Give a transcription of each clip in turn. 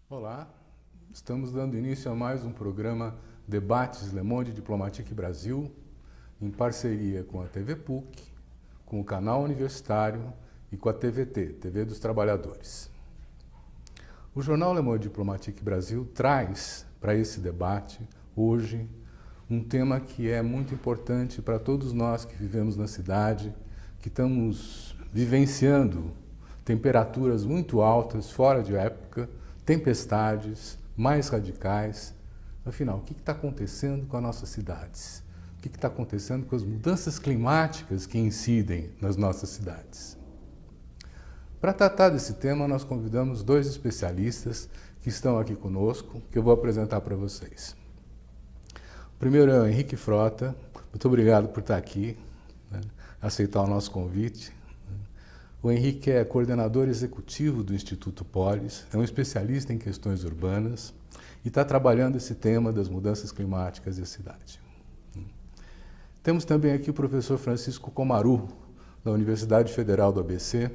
Olá, estamos dando início a mais um programa Debates Le Monde Diplomatique Brasil, em parceria com a TV PUC, com o Canal Universitário e com a TVT, TV dos Trabalhadores. O jornal Le Monde Diplomatique Brasil traz para esse debate, hoje, um tema que é muito importante para todos nós que vivemos na cidade, que estamos vivenciando temperaturas muito altas, fora de época, tempestades mais radicais. Afinal, o que está acontecendo com as nossas cidades? O que está acontecendo com as mudanças climáticas que incidem nas nossas cidades? Para tratar desse tema, nós convidamos dois especialistas que estão aqui conosco, que eu vou apresentar para vocês. O primeiro é o Henrique Frota. Muito obrigado por estar aqui, aceitar o nosso convite. O Henrique é coordenador executivo do Instituto Polis, é um especialista em questões urbanas e está trabalhando esse tema das mudanças climáticas e a cidade. Temos também aqui o professor Francisco Comaru, da Universidade Federal do ABC,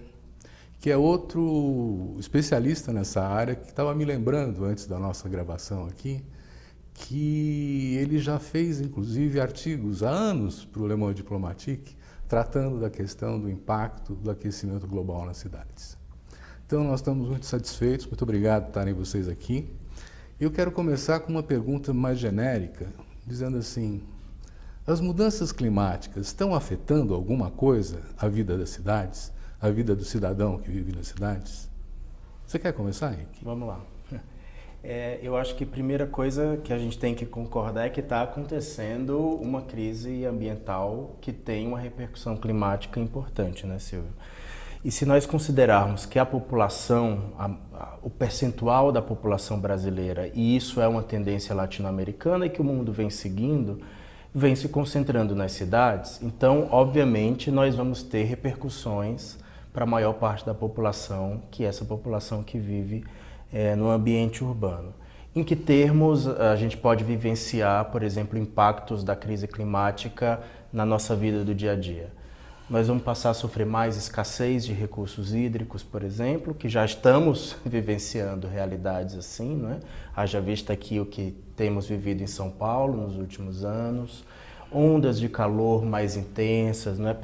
que é outro especialista nessa área, que estava me lembrando antes da nossa gravação aqui, que ele já fez, inclusive, artigos há anos para o Le Monde Diplomatique, tratando da questão do impacto do aquecimento global nas cidades. Então, nós estamos muito satisfeitos, muito obrigado por estarem vocês aqui. Eu quero começar com uma pergunta mais genérica, dizendo assim, as mudanças climáticas estão afetando alguma coisa a vida das cidades, a vida do cidadão que vive nas cidades? Você quer começar, Henrique? Vamos lá. Eu acho que a primeira coisa que a gente tem que concordar é que está acontecendo uma crise ambiental que tem uma repercussão climática importante, né, Silvio? E se nós considerarmos que a população, o percentual da população brasileira, e isso é uma tendência latino-americana e que o mundo vem seguindo, vem se concentrando nas cidades, então, obviamente, nós vamos ter repercussões para a maior parte da população, que é essa população que vive no ambiente urbano. Em que termos a gente pode vivenciar, por exemplo, impactos da crise climática na nossa vida do dia a dia? Nós vamos passar a sofrer mais escassez de recursos hídricos, por exemplo, que já estamos vivenciando realidades assim, não é? Haja vista aqui o que temos vivido em São Paulo nos últimos anos, ondas de calor mais intensas, não é?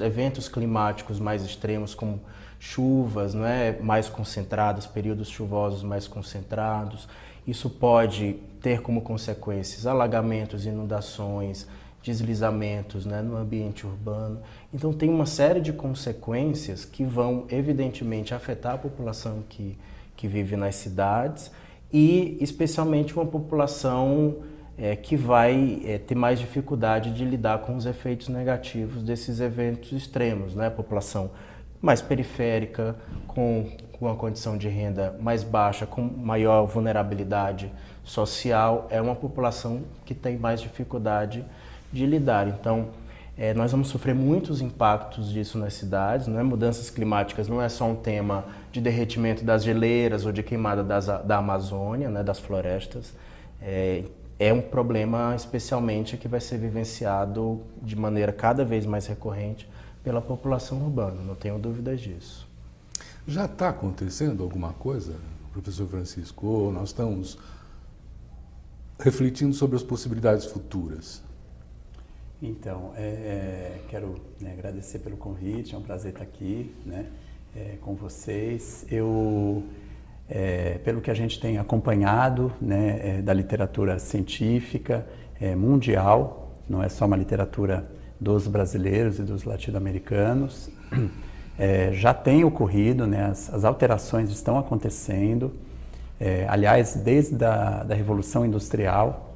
Eventos climáticos mais extremos como chuvas, não é, mais concentradas, períodos chuvosos mais concentrados. Isso pode ter como consequências alagamentos, inundações, deslizamentos, né, no ambiente urbano. Então tem uma série de consequências que vão evidentemente afetar a população que vive nas cidades e especialmente uma população que vai ter mais dificuldade de lidar com os efeitos negativos desses eventos extremos, né? A população mais periférica, com uma condição de renda mais baixa, com maior vulnerabilidade social, é uma população que tem mais dificuldade de lidar. Então, nós vamos sofrer muitos impactos disso nas cidades, né? Mudanças climáticas não é só um tema de derretimento das geleiras ou de queimada da Amazônia, né? Das florestas. É um problema especialmente que vai ser vivenciado de maneira cada vez mais recorrente pela população urbana, não tenho dúvidas disso. Já está acontecendo alguma coisa, professor Francisco? Ou nós estamos refletindo sobre as possibilidades futuras? Então, quero agradecer pelo convite, é um prazer estar aqui, né, com vocês. Pelo que a gente tem acompanhado, né, da literatura científica mundial, não é só uma literatura dos brasileiros e dos latino-americanos, já tem ocorrido, né, as alterações estão acontecendo, aliás, desde a Revolução Industrial,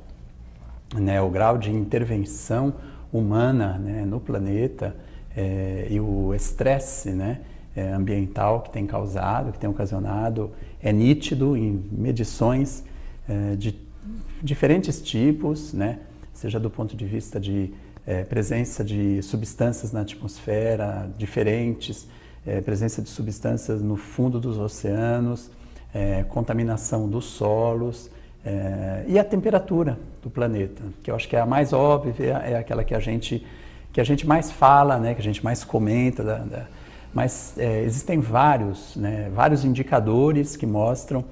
né, o grau de intervenção humana, né, no planeta e o estresse, né, ambiental que tem causado, que tem ocasionado, é nítido em medições de diferentes tipos, né, seja do ponto de vista de presença de substâncias na atmosfera diferentes, presença de substâncias no fundo dos oceanos, contaminação dos solos e a temperatura do planeta, que eu acho que é a mais óbvia, é aquela que a gente mais fala, né, que a gente mais comenta, mas existem vários indicadores que mostram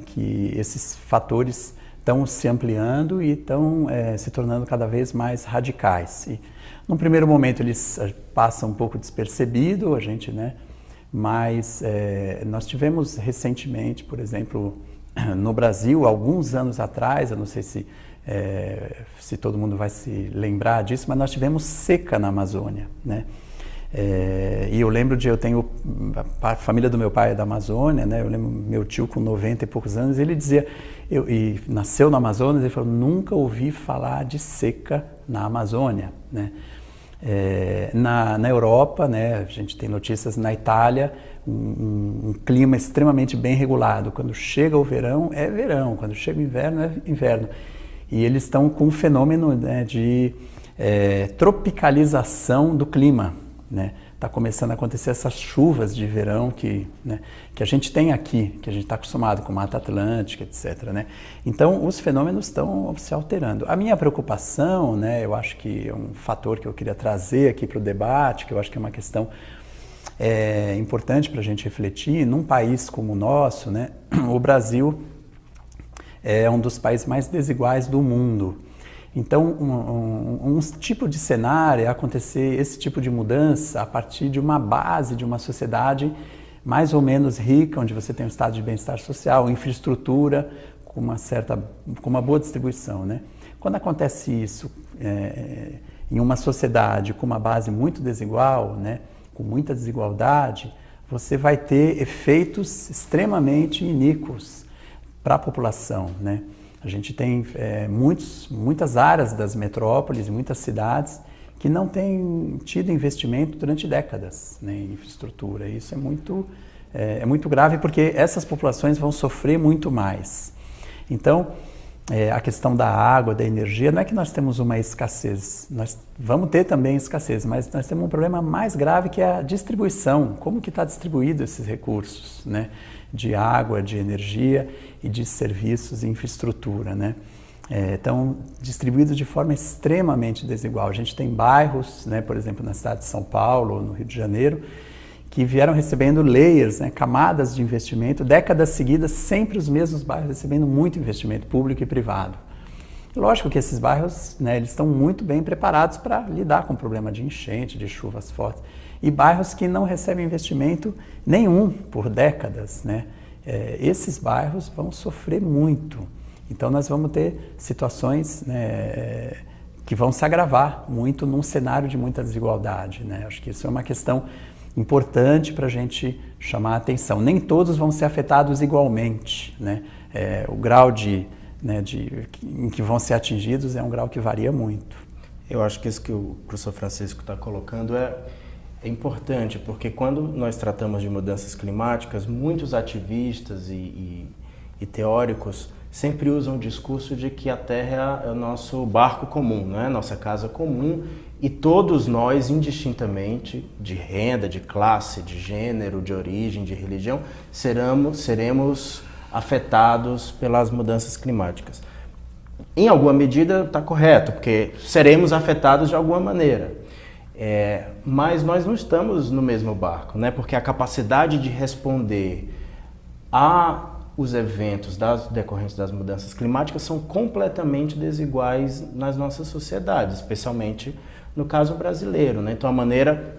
que esses fatores estão se ampliando e estão se tornando cada vez mais radicais. E, num primeiro momento eles passam um pouco despercebido, mas nós tivemos recentemente, por exemplo, no Brasil, alguns anos atrás, eu não sei se todo mundo vai se lembrar disso, mas nós tivemos seca na Amazônia, né? E eu lembro eu tenho a família do meu pai é da Amazônia, né? Eu lembro meu tio com 90 e poucos anos, ele dizia, e nasceu na Amazônia, ele falou, nunca ouvi falar de seca na Amazônia, né? Na Europa, né, a gente tem notícias na Itália, um clima extremamente bem regulado. Quando chega o verão, é verão. Quando chega o inverno, é inverno. E eles estão com um fenômeno, né, de tropicalização do clima, né? Está começando a acontecer essas chuvas de verão que a gente tem aqui, que a gente está acostumado com Mata Atlântica, etc., né? Então, os fenômenos estão se alterando. A minha preocupação, né, eu acho que é um fator que eu queria trazer aqui para o debate, que eu acho que é uma questão importante para a gente refletir, num país como o nosso, né, o Brasil é um dos países mais desiguais do mundo. Então, um tipo de cenário é acontecer esse tipo de mudança a partir de uma base de uma sociedade mais ou menos rica, onde você tem um estado de bem-estar social, infraestrutura com uma boa distribuição, né? Quando acontece isso em uma sociedade com uma base muito desigual, né, com muita desigualdade, você vai ter efeitos extremamente iníquos para a população, né? A gente tem muitas áreas das metrópoles, muitas cidades que não têm tido investimento durante décadas, né, em infraestrutura. Isso é muito grave porque essas populações vão sofrer muito mais. Então, a questão da água, da energia, não é que nós temos uma escassez, nós vamos ter também escassez, mas nós temos um problema mais grave que é a distribuição, como que está distribuído esses recursos, né, de água, de energia e de serviços e infraestrutura, né? Estão distribuídos de forma extremamente desigual. A gente tem bairros, né, por exemplo, na cidade de São Paulo, no Rio de Janeiro, que vieram recebendo layers, né, camadas de investimento, décadas seguidas, sempre os mesmos bairros recebendo muito investimento público e privado. Lógico que esses bairros, né, eles estão muito bem preparados para lidar com o problema de enchente, de chuvas fortes. E bairros que não recebem investimento nenhum por décadas, né? Esses bairros vão sofrer muito. Então nós vamos ter situações, né, que vão se agravar muito num cenário de muita desigualdade, né? Acho que isso é uma questão importante para a gente chamar a atenção. Nem todos vão ser afetados igualmente, né? O grau em que vão ser atingidos é um grau que varia muito. Eu acho que isso que o professor Francisco está colocando é importante, porque quando nós tratamos de mudanças climáticas, muitos ativistas e teóricos sempre usam o discurso de que a Terra é o nosso barco comum, não é? Nossa casa comum, e todos nós, indistintamente, de renda, de classe, de gênero, de origem, de religião, seremos afetados pelas mudanças climáticas. Em alguma medida está correto, porque seremos afetados de alguma maneira. Mas nós não estamos no mesmo barco, né? Porque a capacidade de responder aos eventos decorrentes das mudanças climáticas são completamente desiguais nas nossas sociedades, especialmente no caso brasileiro, né? Então a maneira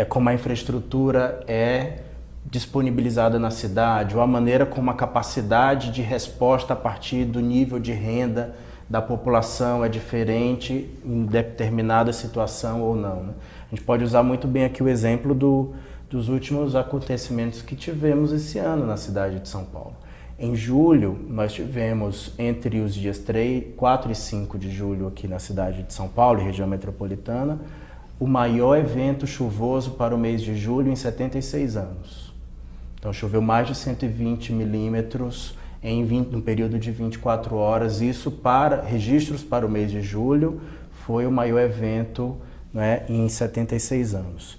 como a infraestrutura é disponibilizada na cidade, ou a maneira como a capacidade de resposta a partir do nível de renda da população é diferente em determinada situação ou não, né? A gente pode usar muito bem aqui o exemplo dos últimos acontecimentos que tivemos esse ano na cidade de São Paulo. Em julho, nós tivemos, entre os dias 4 e 5 de julho aqui na cidade de São Paulo, região metropolitana, o maior evento chuvoso para o mês de julho em 76 anos. Então choveu mais de 120 milímetros num período de 24 horas. Isso registros para o mês de julho, foi o maior evento, né, em 76 anos.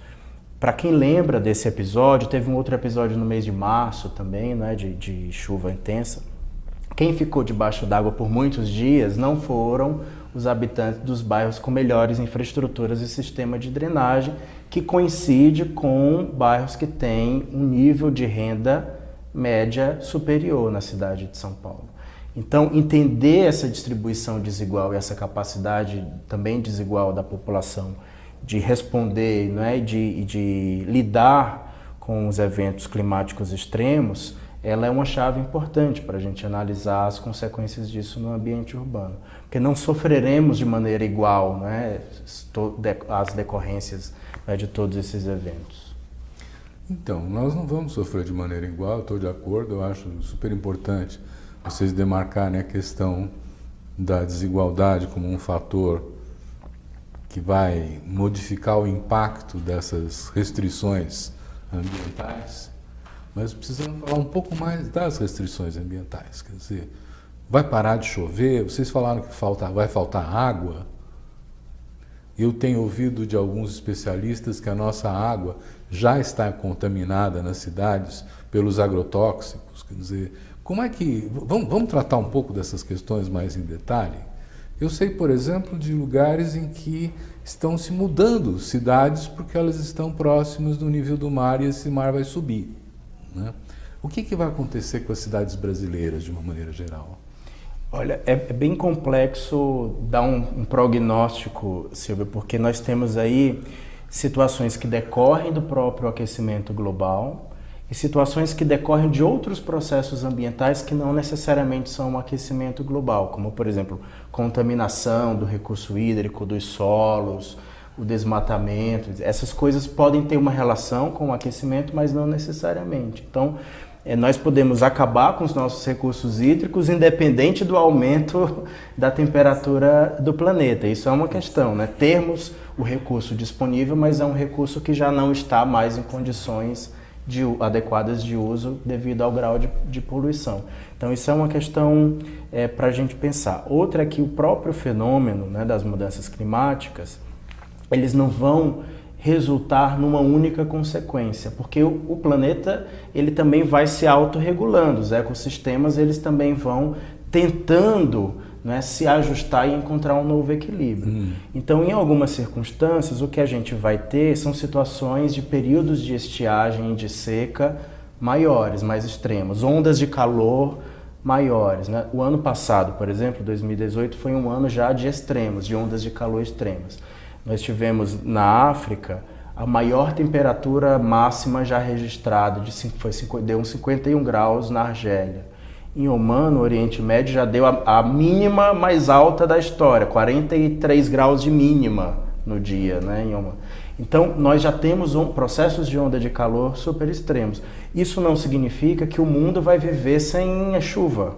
para quem lembra desse episódio, teve um outro episódio no mês de março também, né, de chuva intensa. Quem ficou debaixo d'água por muitos dias não foram os habitantes dos bairros com melhores infraestruturas e sistema de drenagem, que coincide com bairros que têm um nível de renda média superior na cidade de São Paulo. Então, entender essa distribuição desigual e essa capacidade também desigual da população de responder, né, de lidar com os eventos climáticos extremos, ela é uma chave importante para a gente analisar as consequências disso no ambiente urbano. Porque não sofreremos de maneira igual, né, as decorrências, né, de todos esses eventos. Então, nós não vamos sofrer de maneira igual, estou de acordo, eu acho super importante vocês demarcarem a questão da desigualdade como um fator que vai modificar o impacto dessas restrições ambientais, mas precisamos falar um pouco mais das restrições ambientais. Quer dizer, vai parar de chover? Vocês falaram que vai faltar água. Eu tenho ouvido de alguns especialistas que a nossa água já está contaminada nas cidades pelos agrotóxicos. Quer dizer, como é que... Vamos tratar um pouco dessas questões mais em detalhe? Eu sei, por exemplo, de lugares em que estão se mudando cidades porque elas estão próximas do nível do mar e esse mar vai subir, né? O que vai acontecer com as cidades brasileiras de uma maneira geral? Olha, é bem complexo dar um prognóstico, Silvio, porque nós temos aí situações que decorrem do próprio aquecimento global e situações que decorrem de outros processos ambientais que não necessariamente são um aquecimento global, como, por exemplo, contaminação do recurso hídrico, dos solos, o desmatamento. Essas coisas podem ter uma relação com o aquecimento, mas não necessariamente. Então, nós podemos acabar com os nossos recursos hídricos independente do aumento da temperatura do planeta. Isso é uma questão, né? Termos o recurso disponível, mas é um recurso que já não está mais em condições adequadas de uso devido ao grau de poluição. Então isso é uma questão para a gente pensar. Outra é que o próprio fenômeno, né, das mudanças climáticas, eles não vão resultar numa única consequência, porque o planeta ele também vai se autorregulando, os ecossistemas eles também vão tentando, né, se ajustar e encontrar um novo equilíbrio. Então, em algumas circunstâncias, o que a gente vai ter são situações de períodos de estiagem e de seca maiores, mais extremos, ondas de calor maiores, né? O ano passado, por exemplo, 2018, foi um ano já de extremos, de ondas de calor extremas. Nós tivemos na África a maior temperatura máxima já registrada, deu uns 51 graus na Argélia. Em Omã, no Oriente Médio, já deu a mínima mais alta da história, 43 graus de mínima no dia, né, em Omã. Então, nós já temos processos de onda de calor super extremos. Isso não significa que o mundo vai viver sem a chuva,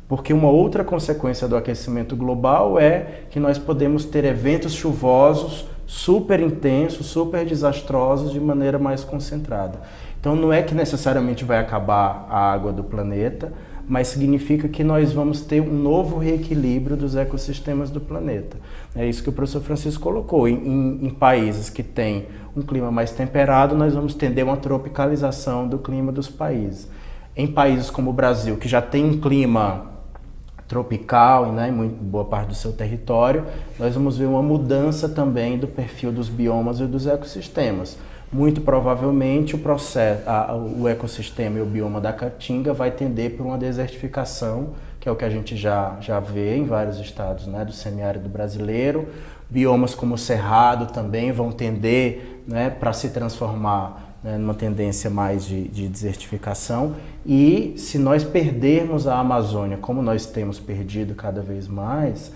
porque uma outra consequência do aquecimento global é que nós podemos ter eventos chuvosos super intensos, super desastrosos de maneira mais concentrada. Então, não é que necessariamente vai acabar a água do planeta, mas significa que nós vamos ter um novo reequilíbrio dos ecossistemas do planeta. É isso que o professor Francisco colocou. Em países que têm um clima mais temperado, nós vamos tender uma tropicalização do clima dos países. Em países como o Brasil, que já tem um clima tropical, né, em boa parte do seu território, nós vamos ver uma mudança também do perfil dos biomas e dos ecossistemas. Muito provavelmente o ecossistema e o bioma da Caatinga vai tender para uma desertificação, que é o que a gente já vê em vários estados, né, do semiárido brasileiro. Biomas como o Cerrado também vão tender, né, para se transformar, né, numa tendência mais de desertificação. E se nós perdermos a Amazônia, como nós temos perdido cada vez mais,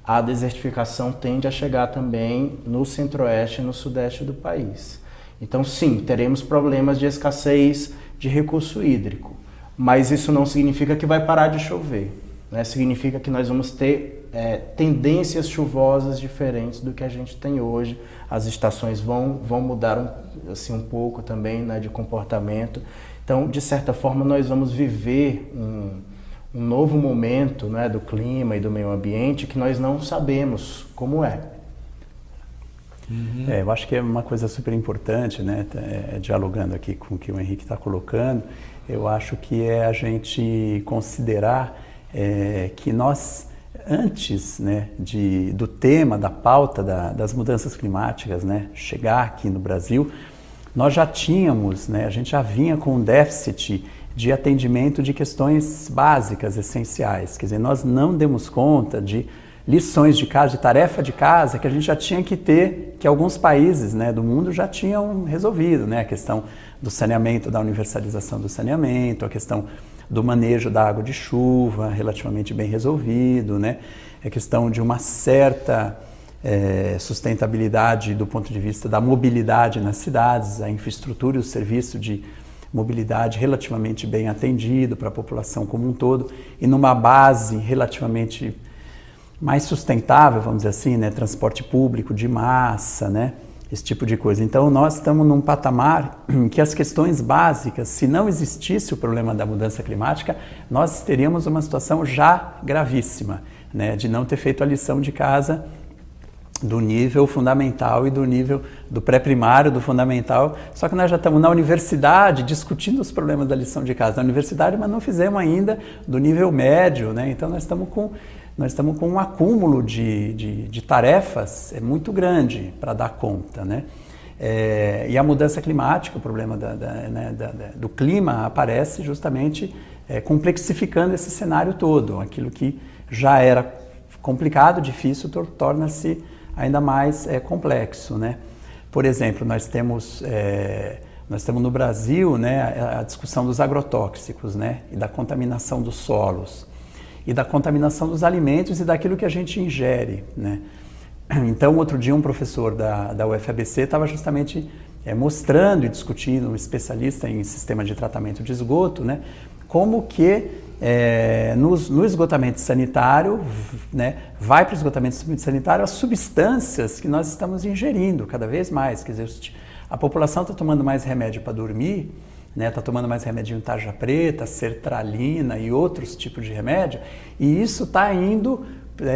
a desertificação tende a chegar também no centro-oeste e no sudeste do país. Então, sim, teremos problemas de escassez de recurso hídrico, mas isso não significa que vai parar de chover, né? Significa que nós vamos ter tendências chuvosas diferentes do que a gente tem hoje. As estações vão mudar assim, um pouco também, né, de comportamento. Então, de certa forma, nós vamos viver um novo momento, né, do clima e do meio ambiente que nós não sabemos como é. Eu acho que é uma coisa super importante, né? Dialogando aqui com o que o Henrique está colocando, eu acho que é a gente considerar que nós, antes, né, do tema, da pauta das mudanças climáticas, né, chegar aqui no Brasil, nós já tínhamos, né, a gente já vinha com um déficit de atendimento de questões básicas, essenciais. Quer dizer, nós não demos conta de lições de casa, de tarefa de casa, que a gente já tinha que ter, que alguns países, né, do mundo já tinham resolvido, né? A questão do saneamento, da universalização do saneamento, a questão do manejo da água de chuva, relativamente bem resolvido, né? A questão de uma certa sustentabilidade do ponto de vista da mobilidade nas cidades, a infraestrutura e o serviço de mobilidade relativamente bem atendido para a população como um todo, e numa base relativamente mais sustentável, vamos dizer assim, né? Transporte público de massa, né? Esse tipo de coisa. Então, nós estamos num patamar em que as questões básicas, se não existisse o problema da mudança climática, nós teríamos uma situação já gravíssima, né? De não ter feito a lição de casa do nível fundamental e do nível do pré-primário, do fundamental. Só que nós já estamos na universidade discutindo os problemas da lição de casa na universidade, mas não fizemos ainda do nível médio, né? Então, nós estamos com um acúmulo de tarefas muito grande para dar conta, né? E a mudança climática, o problema do clima aparece justamente complexificando esse cenário todo. Aquilo que já era complicado, difícil, torna-se ainda mais complexo, né? Por exemplo, nós temos no Brasil, né, a discussão dos agrotóxicos, né, e da contaminação dos solos, e da contaminação dos alimentos e daquilo que a gente ingere, né? Então, outro dia, um professor da UFABC estava justamente mostrando e discutindo, um especialista em sistema de tratamento de esgoto, né, como que no esgotamento sanitário, né, vai para o esgotamento sanitário as substâncias que nós estamos ingerindo cada vez mais. Quer dizer, a população está tomando mais remédio para dormir, né, tá tomando mais remedinho tarja preta, sertralina e outros tipos de remédio, e isso está indo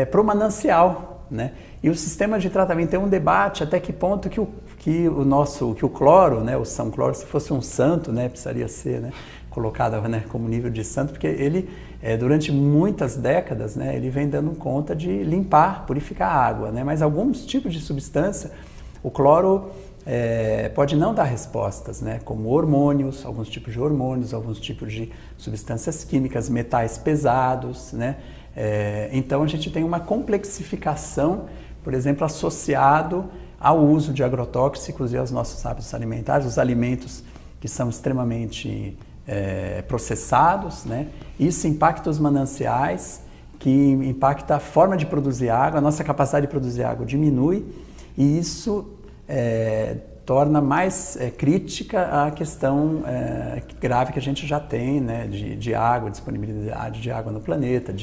para o manancial, né? E o sistema de tratamento tem um debate até que ponto que o cloro, né, o São Cloro, se fosse um santo, né, precisaria ser, né, colocado, né, como nível de santo, porque ele durante muitas décadas, né, ele vem dando conta de limpar, purificar a água, né? Mas alguns tipos de substância, o cloro pode não dar respostas, né? Como hormônios, alguns tipos de hormônios, alguns tipos de substâncias químicas, metais pesados, né? Então a gente tem uma complexificação, por exemplo, associado ao uso de agrotóxicos e aos nossos hábitos alimentares, os alimentos que são extremamente processados, né? Isso impacta os mananciais, que impacta a forma de produzir água, a nossa capacidade de produzir água diminui, e isso torna mais crítica a questão grave que a gente já tem, né, de água, disponibilidade de água no planeta,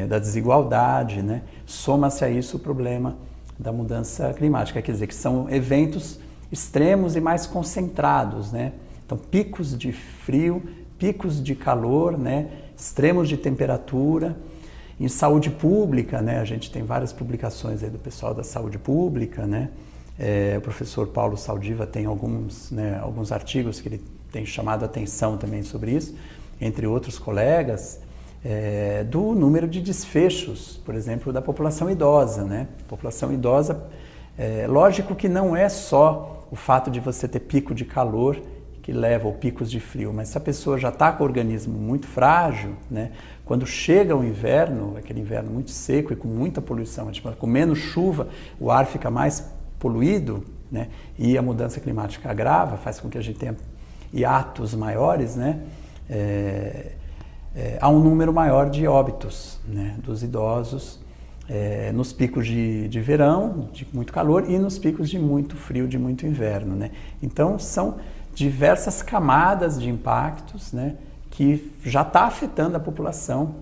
da desigualdade, né? Soma-se a isso o problema da mudança climática, quer dizer, que são eventos extremos e mais concentrados, né? Então, picos de frio, picos de calor, né? Extremos de temperatura. Em saúde pública, né, a gente tem várias publicações aí do pessoal da saúde pública, né? O professor Paulo Saldiva tem alguns artigos que ele tem chamado a atenção também sobre isso, entre outros colegas, do número de desfechos, por exemplo, da população idosa, né? População idosa, lógico que não é só o fato de você ter pico de calor que leva a picos de frio, mas se a pessoa já está com o organismo muito frágil, né? Quando chega o inverno, aquele inverno muito seco e com muita poluição, tipo, com menos chuva, o ar fica mais poluído, né? E a mudança climática agrava, faz com que a gente tenha hiatos maiores, né? Há um número maior de óbitos, né, dos idosos nos picos de verão, de muito calor, e nos picos de muito frio, de muito inverno, né? Então, são diversas camadas de impactos, né, que já está afetando a população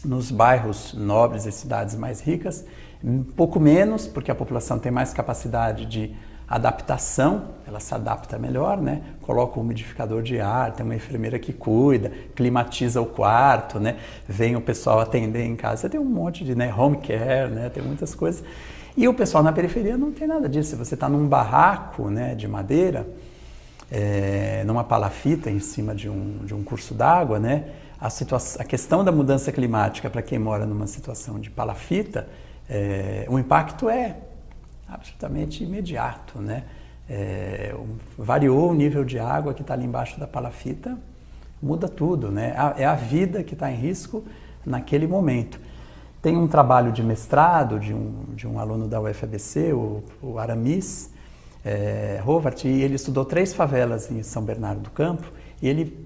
nos bairros nobres e cidades mais ricas, um pouco menos, porque a população tem mais capacidade de adaptação, ela se adapta melhor, né? Coloca um umidificador de ar, tem uma enfermeira que cuida, climatiza o quarto, né? Vem o pessoal atender em casa, tem um monte de, né, home care, né? Tem muitas coisas. E o pessoal na periferia não tem nada disso. Se você está num barraco, né, de madeira, numa palafita em cima de um curso d'água, né, a questão da mudança climática para quem mora numa situação de palafita, o impacto é absolutamente imediato, né? Variou o nível de água que está ali embaixo da palafita, muda tudo, né? É a vida que está em risco naquele momento. Tem um trabalho de mestrado de um aluno da UFABC, o Aramis Rovart, e ele estudou 3 favelas em São Bernardo do Campo, e ele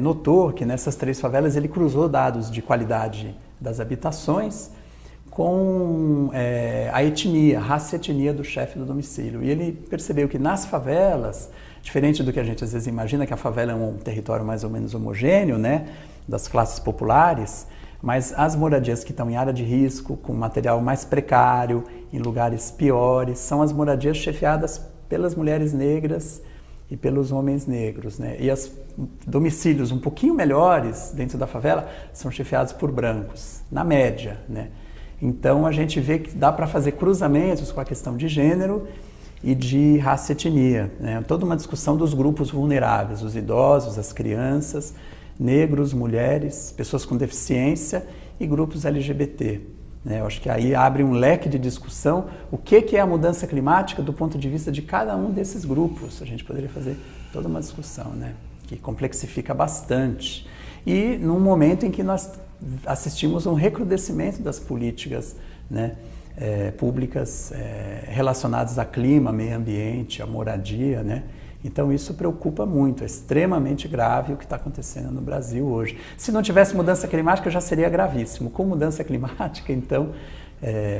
notou que nessas 3 favelas ele cruzou dados de qualidade das habitações com a etnia, raça e etnia do chefe do domicílio. E ele percebeu que nas favelas, diferente do que a gente às vezes imagina, que a favela é um território mais ou menos homogêneo, né, das classes populares, mas as moradias que estão em área de risco, com material mais precário, em lugares piores, são as moradias chefiadas pelas mulheres negras e pelos homens negros, né? E os domicílios um pouquinho melhores dentro da favela são chefiados por brancos, na média, né? Então a gente vê que dá para fazer cruzamentos com a questão de gênero e de raça e etnia, né? Toda uma discussão dos grupos vulneráveis, os idosos, as crianças, negros, mulheres, pessoas com deficiência e grupos LGBT. Eu acho que aí abre um leque de discussão o que é a mudança climática do ponto de vista de cada um desses grupos. A gente poderia fazer toda uma discussão, né, que complexifica bastante. E num momento em que nós assistimos a um recrudescimento das políticas, né, públicas relacionadas a clima, meio ambiente, a moradia, né? Então isso preocupa muito, é extremamente grave o que está acontecendo no Brasil hoje. Se não tivesse mudança climática já seria gravíssimo. Com mudança climática, então,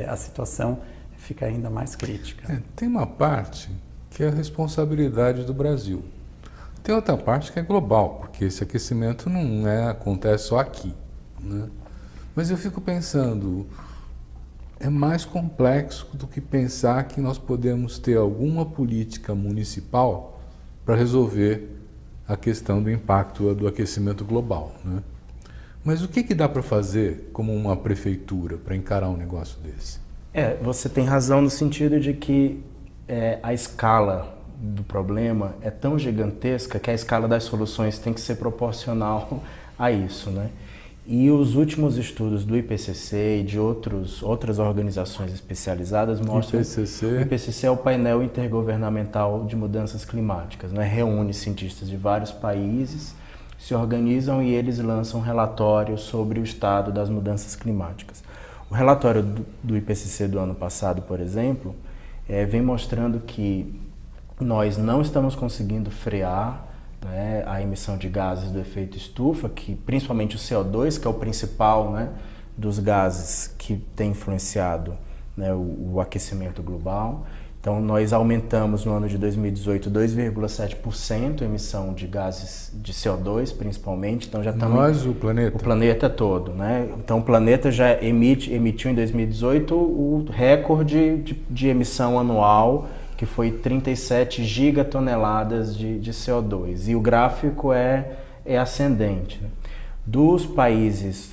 a situação fica ainda mais crítica. Tem uma parte que é a responsabilidade do Brasil. Tem outra parte que é global, porque esse aquecimento não acontece só aqui, né? Mas eu fico pensando, é mais complexo do que pensar que nós podemos ter alguma política municipal para resolver a questão do impacto do aquecimento global, né? Mas o que dá para fazer como uma prefeitura para encarar um negócio desse? Você tem razão no sentido de que a escala do problema é tão gigantesca que a escala das soluções tem que ser proporcional a isso, né? E os últimos estudos do IPCC e de outras organizações especializadas mostram que o IPCC é o painel intergovernamental de mudanças climáticas, né? Reúne cientistas de vários países, se organizam e eles lançam relatórios sobre o estado das mudanças climáticas. O relatório do IPCC do ano passado, por exemplo, vem mostrando que nós não estamos conseguindo frear, né, a emissão de gases do efeito estufa, que principalmente o CO2, que é o principal, né, dos gases que tem influenciado, né, o aquecimento global. Então nós aumentamos no ano de 2018 2,7% a emissão de gases de CO2, principalmente. Então já estamos... Nós, o planeta? O planeta todo, né? Então o planeta já emitiu em 2018 o recorde de emissão anual, que foi 37 gigatoneladas de CO2. E o gráfico é ascendente, né? Dos países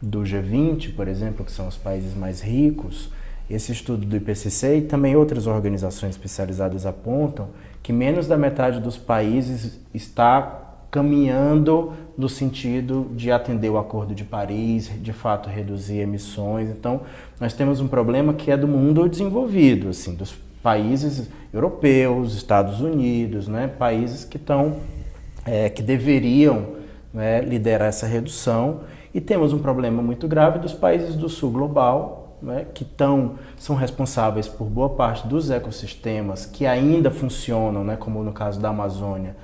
do G20, por exemplo, que são os países mais ricos, esse estudo do IPCC e também outras organizações especializadas apontam que menos da metade dos países está caminhando no sentido de atender o Acordo de Paris, de fato reduzir emissões. Então, nós temos um problema que é do mundo desenvolvido, assim, dos países europeus, Estados Unidos, né, países que que deveriam, né, liderar essa redução, e temos um problema muito grave dos países do sul global, né, que são responsáveis por boa parte dos ecossistemas que ainda funcionam, né, como no caso da Amazônia.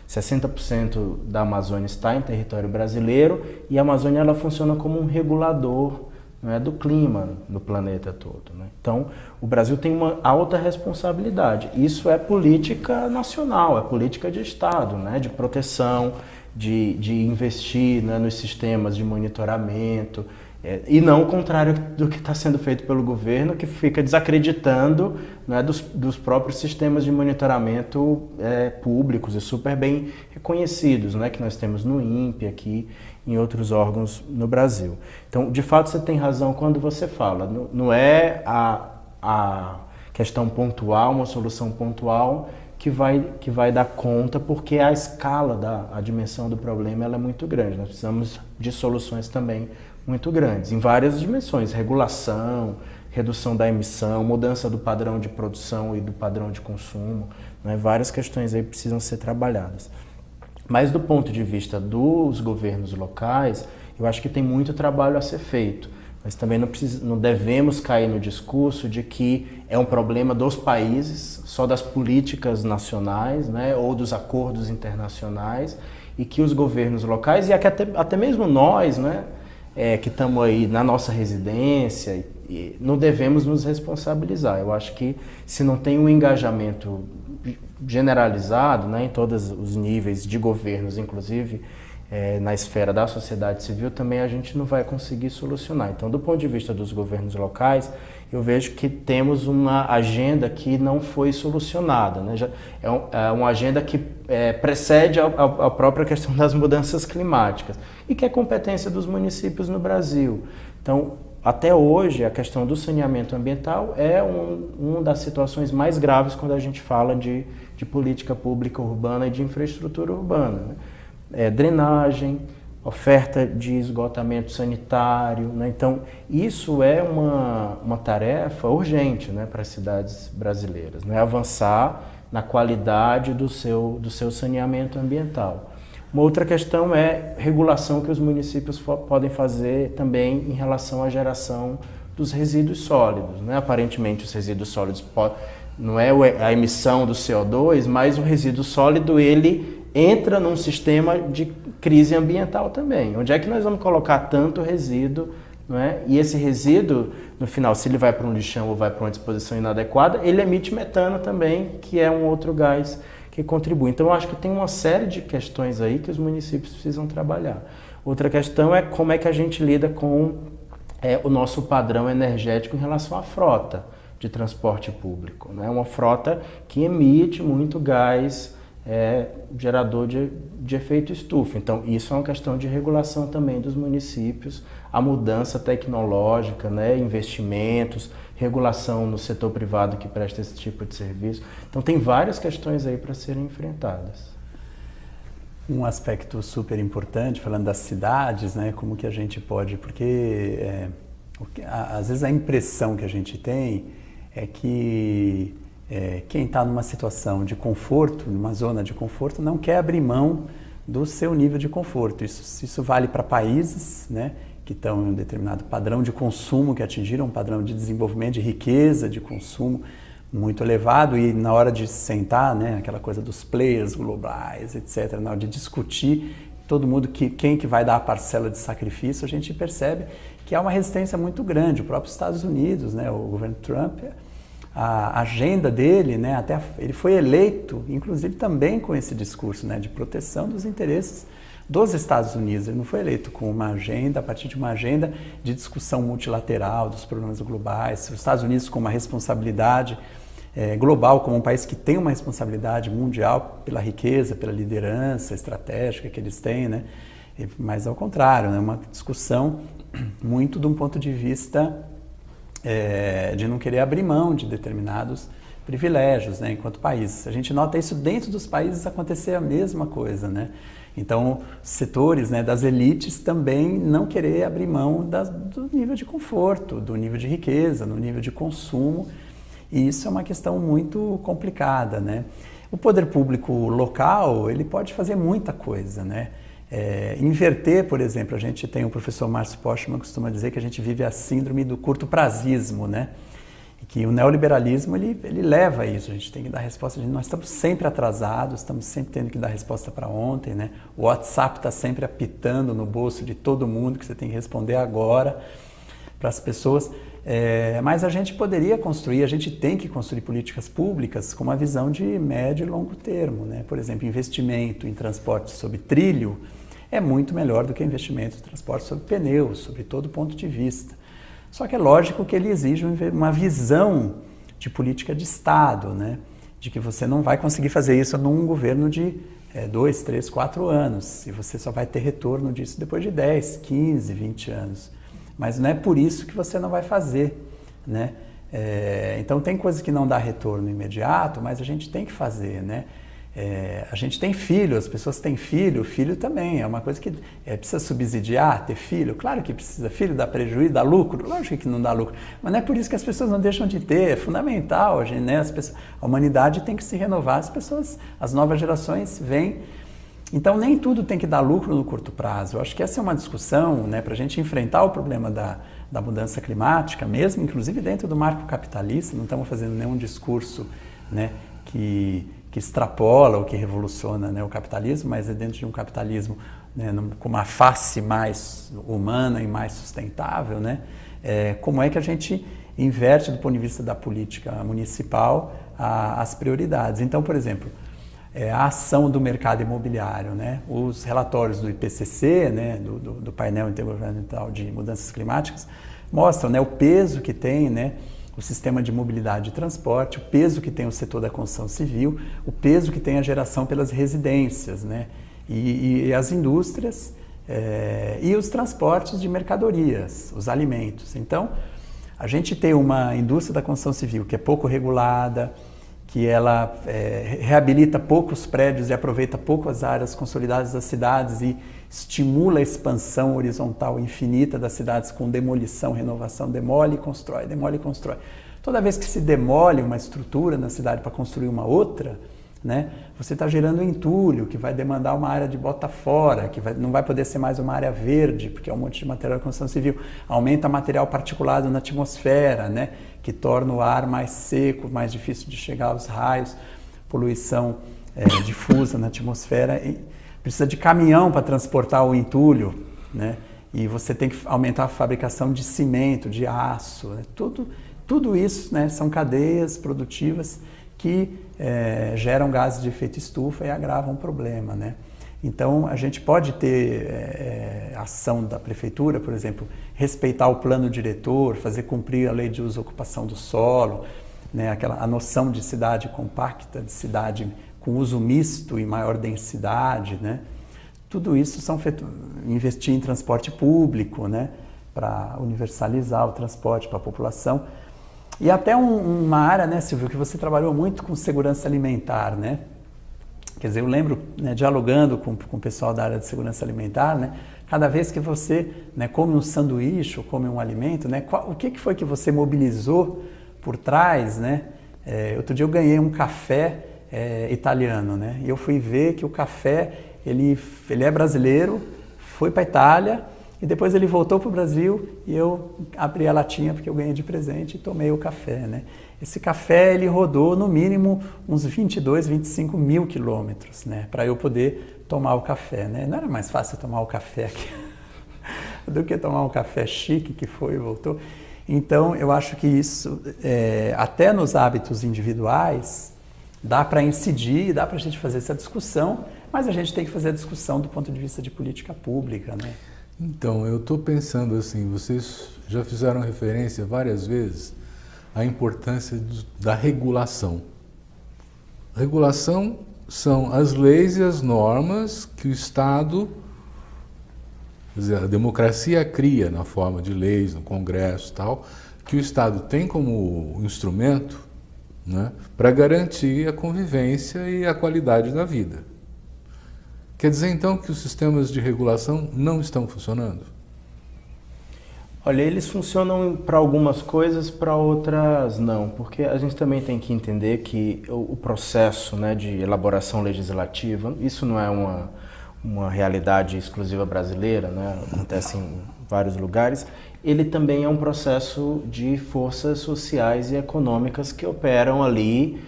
60% da Amazônia está em território brasileiro e a Amazônia ela funciona como um regulador, né, do clima no planeta todo, né? Então, o Brasil tem uma alta responsabilidade. Isso é política nacional, é política de Estado, né, de proteção, de investir, né, nos sistemas de monitoramento, e não o contrário do que está sendo feito pelo governo, que fica desacreditando, né, dos próprios sistemas de monitoramento públicos e super bem reconhecidos, né, que nós temos no INPE aqui, em outros órgãos no Brasil. Então, de fato, você tem razão quando você fala, não é a a questão pontual, uma solução pontual que vai dar conta, porque a escala, a dimensão do problema ela é muito grande. Nós precisamos de soluções também muito grandes, em várias dimensões: regulação, redução da emissão, mudança do padrão de produção e do padrão de consumo, né? Várias questões aí precisam ser trabalhadas. Mas do ponto de vista dos governos locais, eu acho que tem muito trabalho a ser feito. Mas também não devemos cair no discurso de que é um problema dos países, só das políticas nacionais, né, ou dos acordos internacionais, e que os governos locais, e até mesmo nós, né, que estamos aí na nossa residência, não devemos nos responsabilizar. Eu acho que se não tem um engajamento generalizado, né, em todos os níveis de governos, inclusive na esfera da sociedade civil, também a gente não vai conseguir solucionar. Então, do ponto de vista dos governos locais, eu vejo que temos uma agenda que não foi solucionada, né? É uma agenda que precede a própria questão das mudanças climáticas e que é competência dos municípios no Brasil. Então, até hoje, a questão do saneamento ambiental é uma das situações mais graves quando a gente fala de política pública urbana e de infraestrutura urbana, né? Drenagem, oferta de esgotamento sanitário, né? Então, isso é uma tarefa urgente, né, para as cidades brasileiras, né? Avançar na qualidade do seu saneamento ambiental. Uma outra questão é regulação que os municípios podem fazer também em relação à geração dos resíduos sólidos, né? Aparentemente, os resíduos sólidos não é a emissão do CO2, mas o resíduo sólido ele entra num sistema de crise ambiental também. Onde é que nós vamos colocar tanto resíduo, não é? E esse resíduo, no final, se ele vai para um lixão ou vai para uma disposição inadequada, ele emite metano também, que é um outro gás que contribui. Então, eu acho que tem uma série de questões aí que os municípios precisam trabalhar. Outra questão é como é que a gente lida com o nosso padrão energético em relação à frota de transporte público, né? Uma frota que emite muito gás gerador de efeito estufa. Então, isso é uma questão de regulação também dos municípios, a mudança tecnológica, né, investimentos, regulação no setor privado que presta esse tipo de serviço. Então, tem várias questões aí para serem enfrentadas. Um aspecto super importante, falando das cidades, né, como que a gente pode, porque às vezes a impressão que a gente tem é que quem está numa situação de conforto, numa zona de conforto, não quer abrir mão do seu nível de conforto. Isso vale para países, né, que estão em um determinado padrão de consumo, que atingiram um padrão de desenvolvimento, de riqueza, de consumo muito elevado, e na hora de sentar, né, aquela coisa dos players globais, etc., na hora de discutir, todo mundo, quem que vai dar a parcela de sacrifício, a gente percebe que há uma resistência muito grande. O próprio Estados Unidos, né, o governo Trump, a agenda dele, né, ele foi eleito, inclusive também com esse discurso, né, de proteção dos interesses dos Estados Unidos. Ele não foi eleito com uma agenda, a partir de uma agenda de discussão multilateral dos problemas globais. Os Estados Unidos com uma responsabilidade global, como um país que tem uma responsabilidade mundial pela riqueza, pela liderança estratégica que eles têm, né? Mas ao contrário, né, uma discussão muito de um ponto de vista de não querer abrir mão de determinados privilégios, né, enquanto país. A gente nota isso dentro dos países acontecer a mesma coisa, né? Então, setores, né, das elites também não querer abrir mão do nível de conforto, do nível de riqueza, do nível de consumo, e isso é uma questão muito complicada, né? O poder público local, ele pode fazer muita coisa, né? Inverter, por exemplo, a gente tem o professor Márcio Postman que costuma dizer que a gente vive a síndrome do curto-prazismo, né? E que o neoliberalismo ele leva a isso, a gente tem que dar resposta, nós estamos sempre atrasados, estamos sempre tendo que dar resposta para ontem, né? O WhatsApp está sempre apitando no bolso de todo mundo que você tem que responder agora para as pessoas, mas a gente poderia construir, a gente tem que construir políticas públicas com uma visão de médio e longo termo, né? Por exemplo, investimento em transporte sobre trilho é muito melhor do que investimento em transporte sobre pneus, sobre todo ponto de vista. Só que é lógico que ele exige uma visão de política de Estado, né? De que você não vai conseguir fazer isso num governo de 2, 3, 4 anos, e você só vai ter retorno disso depois de 10, 15, 20 anos. Mas não é por isso que você não vai fazer, né? Então tem coisas que não dá retorno imediato, mas a gente tem que fazer, né? A gente tem filho, as pessoas têm filho, filho também é uma coisa que precisa subsidiar, ter filho, claro que precisa, filho dá prejuízo, dá lucro, lógico que não dá lucro, mas não é por isso que as pessoas não deixam de ter, é fundamental, né? A humanidade tem que se renovar, as novas gerações vêm, então nem tudo tem que dar lucro no curto prazo. Eu acho que essa é uma discussão, né, para a gente enfrentar o problema da mudança climática, mesmo inclusive dentro do marco capitalista, não estamos fazendo nenhum discurso, né, que extrapola ou que revoluciona, né, o capitalismo, mas é dentro de um capitalismo, né, com uma face mais humana e mais sustentável, né, como é que a gente inverte do ponto de vista da política municipal as prioridades. Então, por exemplo, a ação do mercado imobiliário, né, os relatórios do IPCC, né, do painel intergovernamental de mudanças climáticas, mostram, né, o peso que tem, né, o sistema de mobilidade e transporte, o peso que tem o setor da construção civil, o peso que tem a geração pelas residências, né? E as indústrias e os transportes de mercadorias, os alimentos. Então, a gente tem uma indústria da construção civil que é pouco regulada, que ela reabilita poucos prédios e aproveita pouco as áreas consolidadas das cidades e estimula a expansão horizontal infinita das cidades com demolição, renovação, demole e constrói, demole e constrói. Toda vez que se demole uma estrutura na cidade para construir uma outra, né, você está gerando entulho, que vai demandar uma área de bota fora, que não vai poder ser mais uma área verde, porque é um monte de material de construção civil. Aumenta material particulado na atmosfera, né, que torna o ar mais seco, mais difícil de chegar aos raios, poluição difusa na atmosfera. E precisa de caminhão para transportar o entulho, né, e você tem que aumentar a fabricação de cimento, de aço. Né, tudo isso, né, são cadeias produtivas que geram gases de efeito estufa e agravam o problema, né? Então, a gente pode ter ação da prefeitura, por exemplo, respeitar o plano diretor, fazer cumprir a lei de uso e ocupação do solo, né? A noção de cidade compacta, de cidade com uso misto e maior densidade, né? Tudo isso investir em transporte público, né? Para universalizar o transporte para a população. E até uma área, né, Silvio, que você trabalhou muito com segurança alimentar, né? Quer dizer, eu lembro, né, dialogando com o pessoal da área de segurança alimentar, né, cada vez que você, né, come um sanduíche ou come um alimento, né, o que foi que você mobilizou por trás, né? Outro dia eu ganhei um café italiano, né? E eu fui ver que o café, ele é brasileiro, foi para a Itália, e depois ele voltou para o Brasil e eu abri a latinha porque eu ganhei de presente e tomei o café, né? Esse café ele rodou no mínimo uns 22, 25 mil quilômetros, né? Para eu poder tomar o café, né? Não era mais fácil tomar o café aqui do que tomar um café chique que foi e voltou. Então eu acho que isso, até nos hábitos individuais, dá para incidir, dá para a gente fazer essa discussão, mas a gente tem que fazer a discussão do ponto de vista de política pública, né? Então, eu estou pensando assim, vocês já fizeram referência várias vezes à importância da regulação. Regulação são as leis e as normas que o Estado, quer dizer, a democracia cria na forma de leis, no Congresso e tal, que o Estado tem como instrumento, né, para garantir a convivência e a qualidade da vida. Quer dizer, então, que os sistemas de regulação não estão funcionando? Olha, eles funcionam para algumas coisas, para outras não, porque a gente também tem que entender que o processo, né, de elaboração legislativa, isso não é uma realidade exclusiva brasileira, né, acontece em vários lugares, ele também é um processo de forças sociais e econômicas que operam ali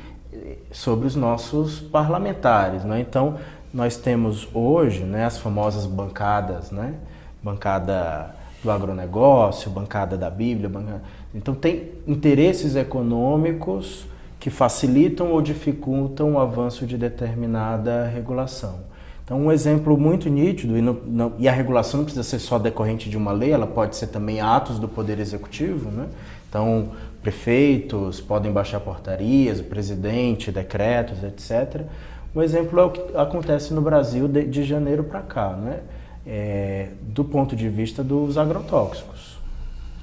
sobre os nossos parlamentares, né? Então, nós temos hoje, né, as famosas bancadas, né? Bancada do agronegócio, bancada da Bíblia. Então, tem interesses econômicos que facilitam ou dificultam o avanço de determinada regulação. Então, um exemplo muito nítido, e a regulação não precisa ser só decorrente de uma lei, ela pode ser também atos do Poder Executivo, né? Então, prefeitos podem baixar portarias, o presidente, decretos, etc. Um exemplo é o que acontece no Brasil de janeiro para cá, né? Do ponto de vista dos agrotóxicos.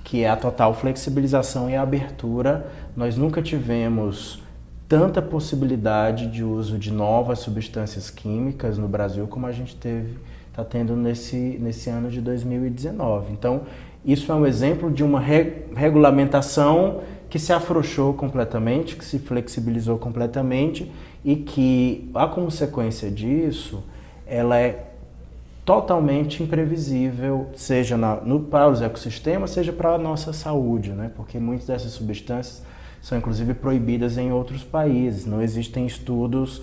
que é a total flexibilização e a abertura. Nós nunca tivemos tanta possibilidade de uso de novas substâncias químicas no Brasil como a gente está tendo nesse ano de 2019. Então, isso é um exemplo de uma regulamentação que se afrouxou completamente, que se flexibilizou completamente e que a consequência disso, ela é totalmente imprevisível, seja para os ecossistemas, seja para a nossa saúde, né? Porque muitas dessas substâncias são inclusive proibidas em outros países. Não existem estudos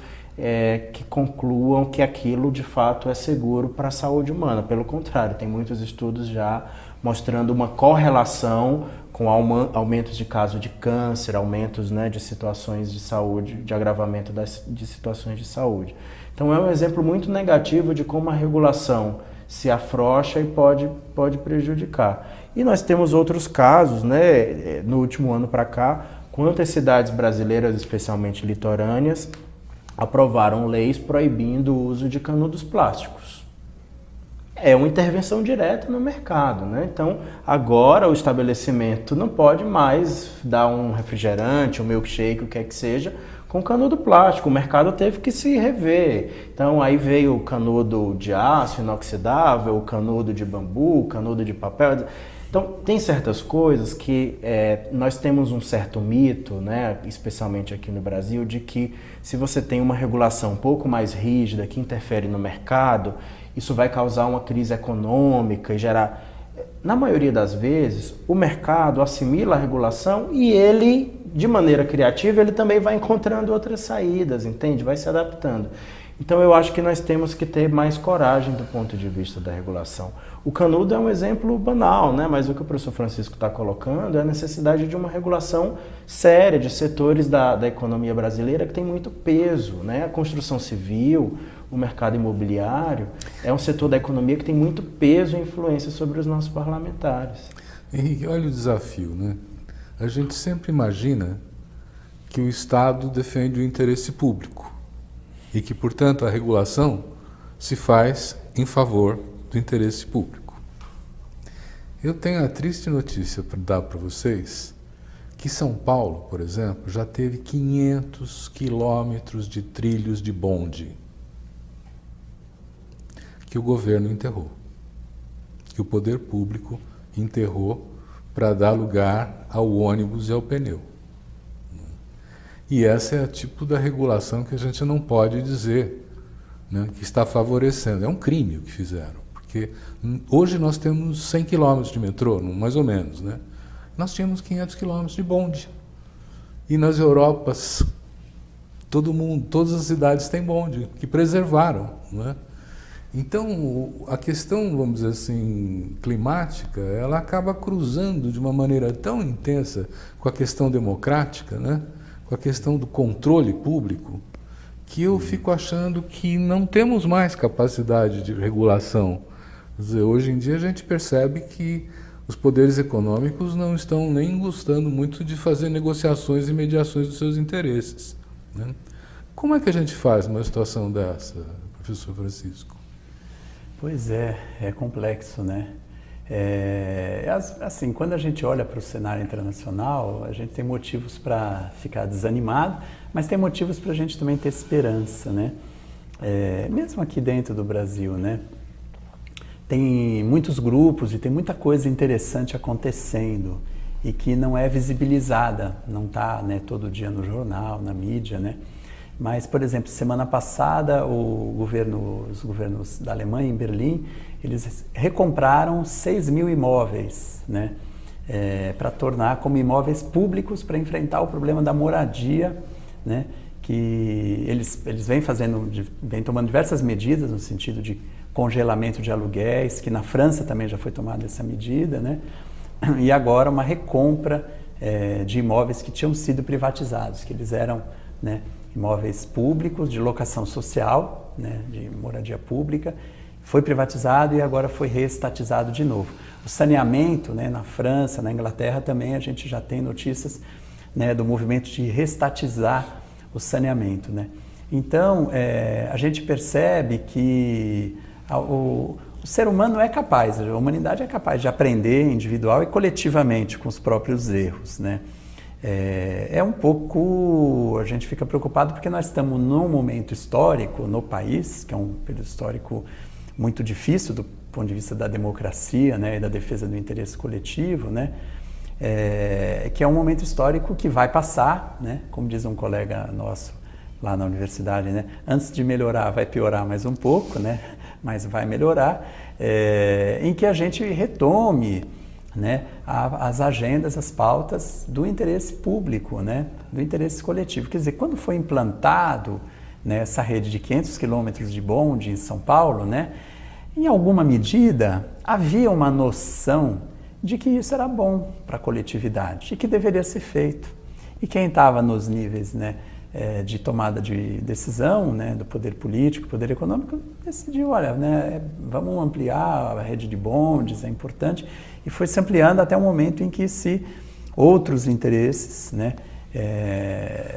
que concluam que aquilo de fato é seguro para a saúde humana. Pelo contrário, tem muitos estudos já mostrando uma correlação com aumentos de casos de câncer, aumentos, né, de situações de saúde, de agravamento de situações de saúde. Então é um exemplo muito negativo de como a regulação se afrouxa e pode prejudicar. E nós temos outros casos, né, no último ano para cá, quantas cidades brasileiras, especialmente litorâneas, aprovaram leis proibindo o uso de canudos plásticos. É uma intervenção direta no mercado, né? Então, agora o estabelecimento não pode mais dar um refrigerante, um milkshake, o que é que seja, com canudo plástico. O mercado teve que se rever. Então, aí veio o canudo de aço inoxidável, o canudo de bambu, o canudo de papel. Então, tem certas coisas que nós temos um certo mito, né, especialmente aqui no Brasil, de que se você tem uma regulação um pouco mais rígida, que interfere no mercado, isso vai causar uma crise econômica e gerar... Na maioria das vezes, o mercado assimila a regulação e ele, de maneira criativa, ele também vai encontrando outras saídas, entende? Vai se adaptando. Então, eu acho que nós temos que ter mais coragem do ponto de vista da regulação. O canudo é um exemplo banal, né? Mas o que o professor Francisco está colocando é a necessidade de uma regulação séria de setores da economia brasileira que tem muito peso, né? A construção civil, o mercado imobiliário, é um setor da economia que tem muito peso e influência sobre os nossos parlamentares. Henrique, olha o desafio, né? A gente sempre imagina que o Estado defende o interesse público e que, portanto, a regulação se faz em favor do interesse público. Eu tenho a triste notícia para dar para vocês que São Paulo, por exemplo, já teve 500 quilômetros de trilhos de bonde que o governo enterrou, que o poder público enterrou para dar lugar ao ônibus e ao pneu. E essa é o tipo da regulação que a gente não pode dizer, né, que está favorecendo. É um crime o que fizeram, porque hoje nós temos 100 quilômetros de metrô, mais ou menos, né? Nós tínhamos 500 quilômetros de bonde. E nas Europas, todas as cidades têm bonde, que preservaram, né? Então, a questão, vamos dizer assim, climática, ela acaba cruzando de uma maneira tão intensa com a questão democrática, né? Com a questão do controle público, que eu fico achando que não temos mais capacidade de regulação. Quer dizer, hoje em dia a gente percebe que os poderes econômicos não estão nem gostando muito de fazer negociações e mediações dos seus interesses, né? Como é que a gente faz uma situação dessa, professor Francisco? Pois é complexo, né? Assim, quando a gente olha para o cenário internacional, a gente tem motivos para ficar desanimado, mas tem motivos para a gente também ter esperança, né? Mesmo aqui dentro do Brasil, né? Tem muitos grupos e tem muita coisa interessante acontecendo e que não é visibilizada, não está, né, todo dia no jornal, na mídia, né? Mas, por exemplo, semana passada, os governos da Alemanha, em Berlim, eles recompraram 6.000 imóveis, né, para tornar como imóveis públicos para enfrentar o problema da moradia, né, que eles vêm tomando diversas medidas no sentido de congelamento de aluguéis, que na França também já foi tomada essa medida, né, e agora uma recompra de imóveis que tinham sido privatizados, que eles eram, né, imóveis públicos de locação social, né, de moradia pública, foi privatizado e agora foi reestatizado de novo. O saneamento, né, na França, na Inglaterra também a gente já tem notícias, né, do movimento de reestatizar o saneamento, né. Então, a gente percebe que o ser humano é capaz, a humanidade é capaz de aprender individual e coletivamente com os próprios erros, né? É um pouco, a gente fica preocupado porque nós estamos num momento histórico no país, que é um período histórico muito difícil do ponto de vista da democracia, né, e da defesa do interesse coletivo, né? Que é um momento histórico que vai passar, né? Como diz um colega nosso lá na universidade, né? Antes de melhorar, vai piorar mais um pouco, né? Mas vai melhorar, em que a gente retome, né, as agendas, as pautas do interesse público, né, do interesse coletivo. Quer dizer, quando foi implantado, né, essa rede de 500 quilômetros de bonde em São Paulo, né, em alguma medida havia uma noção de que isso era bom para a coletividade e que deveria ser feito. E quem estava nos níveis, né, de tomada de decisão, né, do poder político, poder econômico, decidiu, olha, né, vamos ampliar a rede de bondes, é importante, e foi se ampliando até o momento em que outros interesses, né,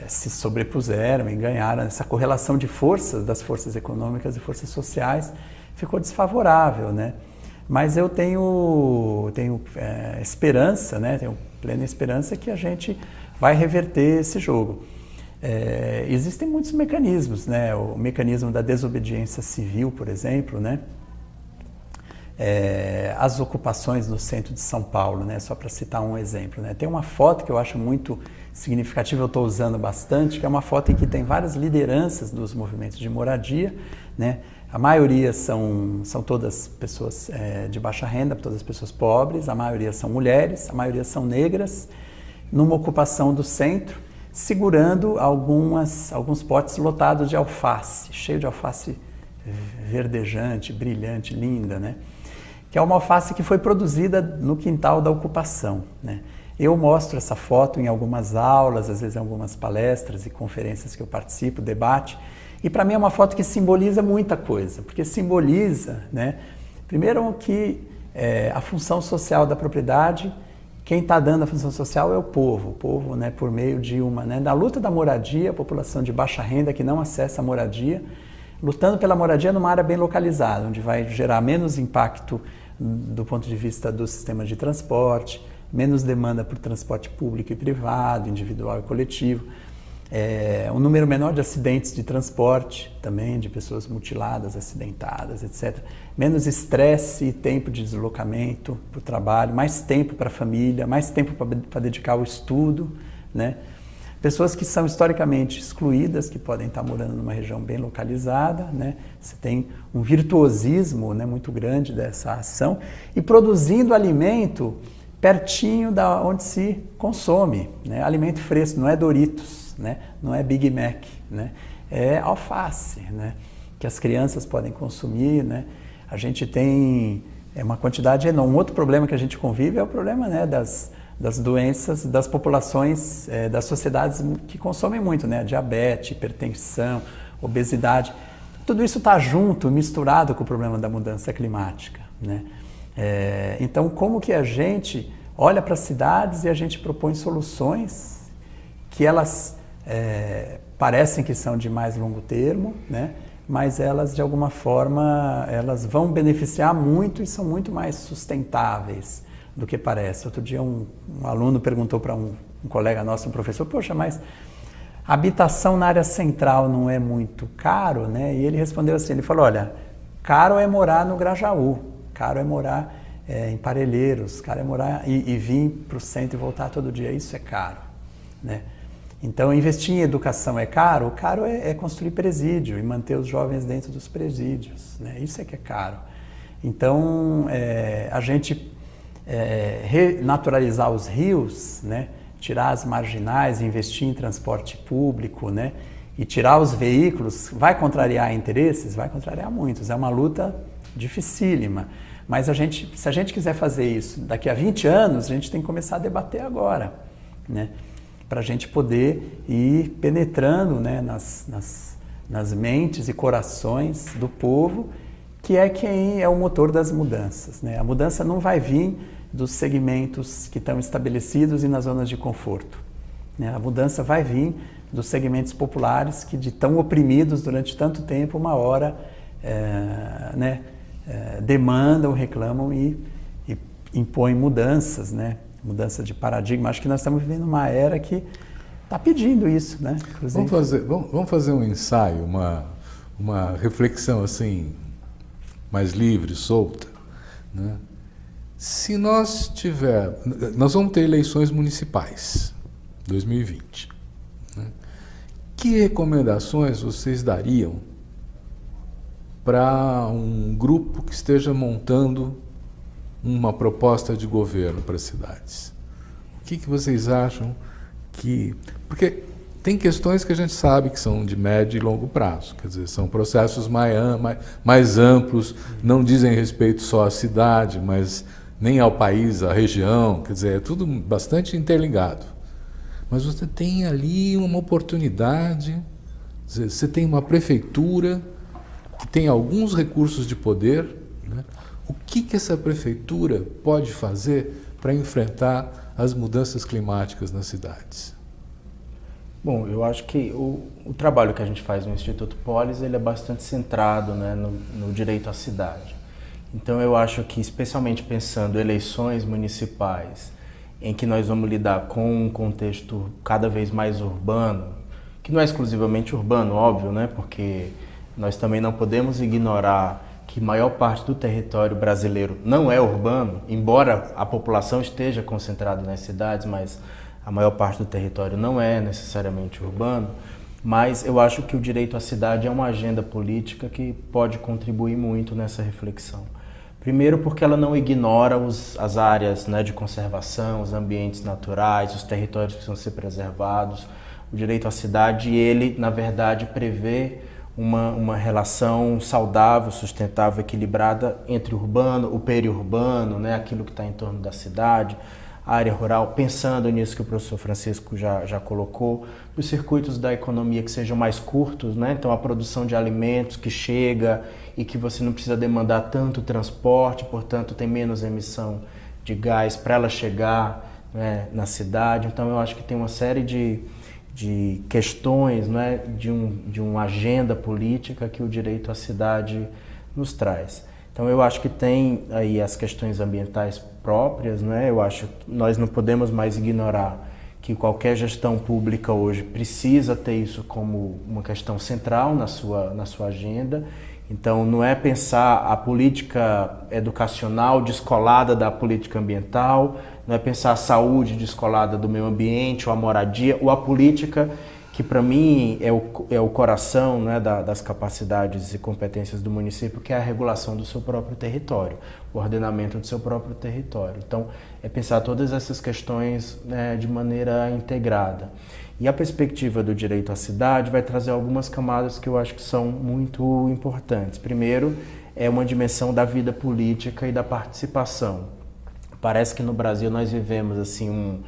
se sobrepuseram e ganharam essa correlação de forças, das forças econômicas e forças sociais, ficou desfavorável, né? Mas eu tenho esperança, né, tenho plena esperança que a gente vai reverter esse jogo. Existem muitos mecanismos, né? O mecanismo da desobediência civil, por exemplo, né? As ocupações no centro de São Paulo, né? Só para citar um exemplo, né? Tem uma foto que eu acho muito significativa, eu estou usando bastante, que é uma foto em que tem várias lideranças dos movimentos de moradia, né? A maioria são todas pessoas de baixa renda, todas pessoas pobres, a maioria são mulheres, a maioria são negras, numa ocupação do centro, segurando alguns potes lotados de alface, cheio de alface verdejante, brilhante, linda, né? Que é uma alface que foi produzida no quintal da ocupação, né? Eu mostro essa foto em algumas aulas, às vezes em algumas palestras e conferências que eu participo, debate, e para mim é uma foto que simboliza muita coisa, porque simboliza, né, primeiro que a função social da propriedade. Quem está dando a função social é o povo, né, por meio de da luta da moradia, a população de baixa renda que não acessa a moradia, lutando pela moradia numa área bem localizada, onde vai gerar menos impacto do ponto de vista do sistema de transporte, menos demanda por transporte público e privado, individual e coletivo, um número menor de acidentes de transporte também, de pessoas mutiladas, acidentadas, etc. Menos estresse e tempo de deslocamento para o trabalho, mais tempo para a família, mais tempo para dedicar ao estudo, né? Pessoas que são historicamente excluídas, que podem estar morando numa região bem localizada, né? Você tem um virtuosismo, né, muito grande dessa ação, e produzindo alimento pertinho da onde se consome, né? Alimento fresco, não é Doritos, né? Não é Big Mac, né? É alface, né? Que as crianças podem consumir, né? A gente tem uma quantidade enorme. Um outro problema que a gente convive é o problema, né, das doenças das populações, das sociedades que consomem muito, né? Diabetes, hipertensão, obesidade. Tudo isso está junto, misturado com o problema da mudança climática, né? Então, como que a gente olha para as cidades e a gente propõe soluções que elas parecem que são de mais longo termo, né? Mas elas, de alguma forma, elas vão beneficiar muito e são muito mais sustentáveis do que parece. Outro dia um aluno perguntou para um colega nosso, um professor, poxa, mas a habitação na área central não é muito caro, né? E ele respondeu assim, ele falou, olha, caro é morar no Grajaú, caro é morar em Parelheiros, caro é morar e vir para o centro e voltar todo dia, isso é caro, né? Então, investir em educação é caro? O caro é construir presídio e manter os jovens dentro dos presídios, né? Isso é que é caro. Então, a gente renaturalizar os rios, né? Tirar as marginais, investir em transporte público, né? E tirar os veículos, vai contrariar interesses? Vai contrariar muitos. É uma luta dificílima. Mas se a gente quiser fazer isso daqui a 20 anos, a gente tem que começar a debater agora, né? Para a gente poder ir penetrando, né, nas mentes e corações do povo, que é quem é o motor das mudanças, né? A mudança não vai vir dos segmentos que estão estabelecidos e nas zonas de conforto, né? A mudança vai vir dos segmentos populares que de tão oprimidos durante tanto tempo, uma hora, né, demandam, reclamam e impõem mudanças, né? Mudança de paradigma. Acho que nós estamos vivendo uma era que está pedindo isso, né? Inclusive. Vamos fazer um ensaio, uma reflexão assim, mais livre, solta, né? Se nós vamos ter eleições municipais, 2020, né? Que recomendações vocês dariam para um grupo que esteja montando uma proposta de governo para as cidades? O que vocês acham que... Porque tem questões que a gente sabe que são de médio e longo prazo, quer dizer, são processos mais amplos, não dizem respeito só à cidade, mas nem ao país, à região, quer dizer, é tudo bastante interligado. Mas você tem ali uma oportunidade, quer dizer, você tem uma prefeitura que tem alguns recursos de poder, né? O que essa prefeitura pode fazer para enfrentar as mudanças climáticas nas cidades? Bom, eu acho que o trabalho que a gente faz no Instituto Polis, ele é bastante centrado, né, no direito à cidade. Então eu acho que, especialmente pensando em eleições municipais, em que nós vamos lidar com um contexto cada vez mais urbano, que não é exclusivamente urbano, óbvio, né, porque nós também não podemos ignorar que maior parte do território brasileiro não é urbano, embora a população esteja concentrada nas cidades, mas a maior parte do território não é necessariamente urbano. Mas eu acho que o direito à cidade é uma agenda política que pode contribuir muito nessa reflexão. Primeiro porque ela não ignora as áreas, né, de conservação, os ambientes naturais, os territórios que precisam ser preservados. O direito à cidade, ele, na verdade, prevê uma relação saudável, sustentável, equilibrada entre o urbano, o periurbano, né, aquilo que está em torno da cidade, a área rural, pensando nisso que o professor Francisco já colocou, os circuitos da economia que sejam mais curtos, né? Então a produção de alimentos que chega e que você não precisa demandar tanto transporte, portanto tem menos emissão de gás para ela chegar, né, na cidade. Então eu acho que tem uma série de questões, né, de uma agenda política que o direito à cidade nos traz. Então eu acho que tem aí as questões ambientais próprias, né? Eu acho que nós não podemos mais ignorar que qualquer gestão pública hoje precisa ter isso como uma questão central na sua agenda. Então não é pensar a política educacional descolada da política ambiental, não é pensar a saúde descolada do meio ambiente, ou a moradia, ou a política que para mim é o coração, né, das capacidades e competências do município, que é a regulação do seu próprio território, o ordenamento do seu próprio território. Então, é pensar todas essas questões, né, de maneira integrada. E a perspectiva do direito à cidade vai trazer algumas camadas que eu acho que são muito importantes. Primeiro, é uma dimensão da vida política e da participação. Parece que no Brasil nós vivemos assim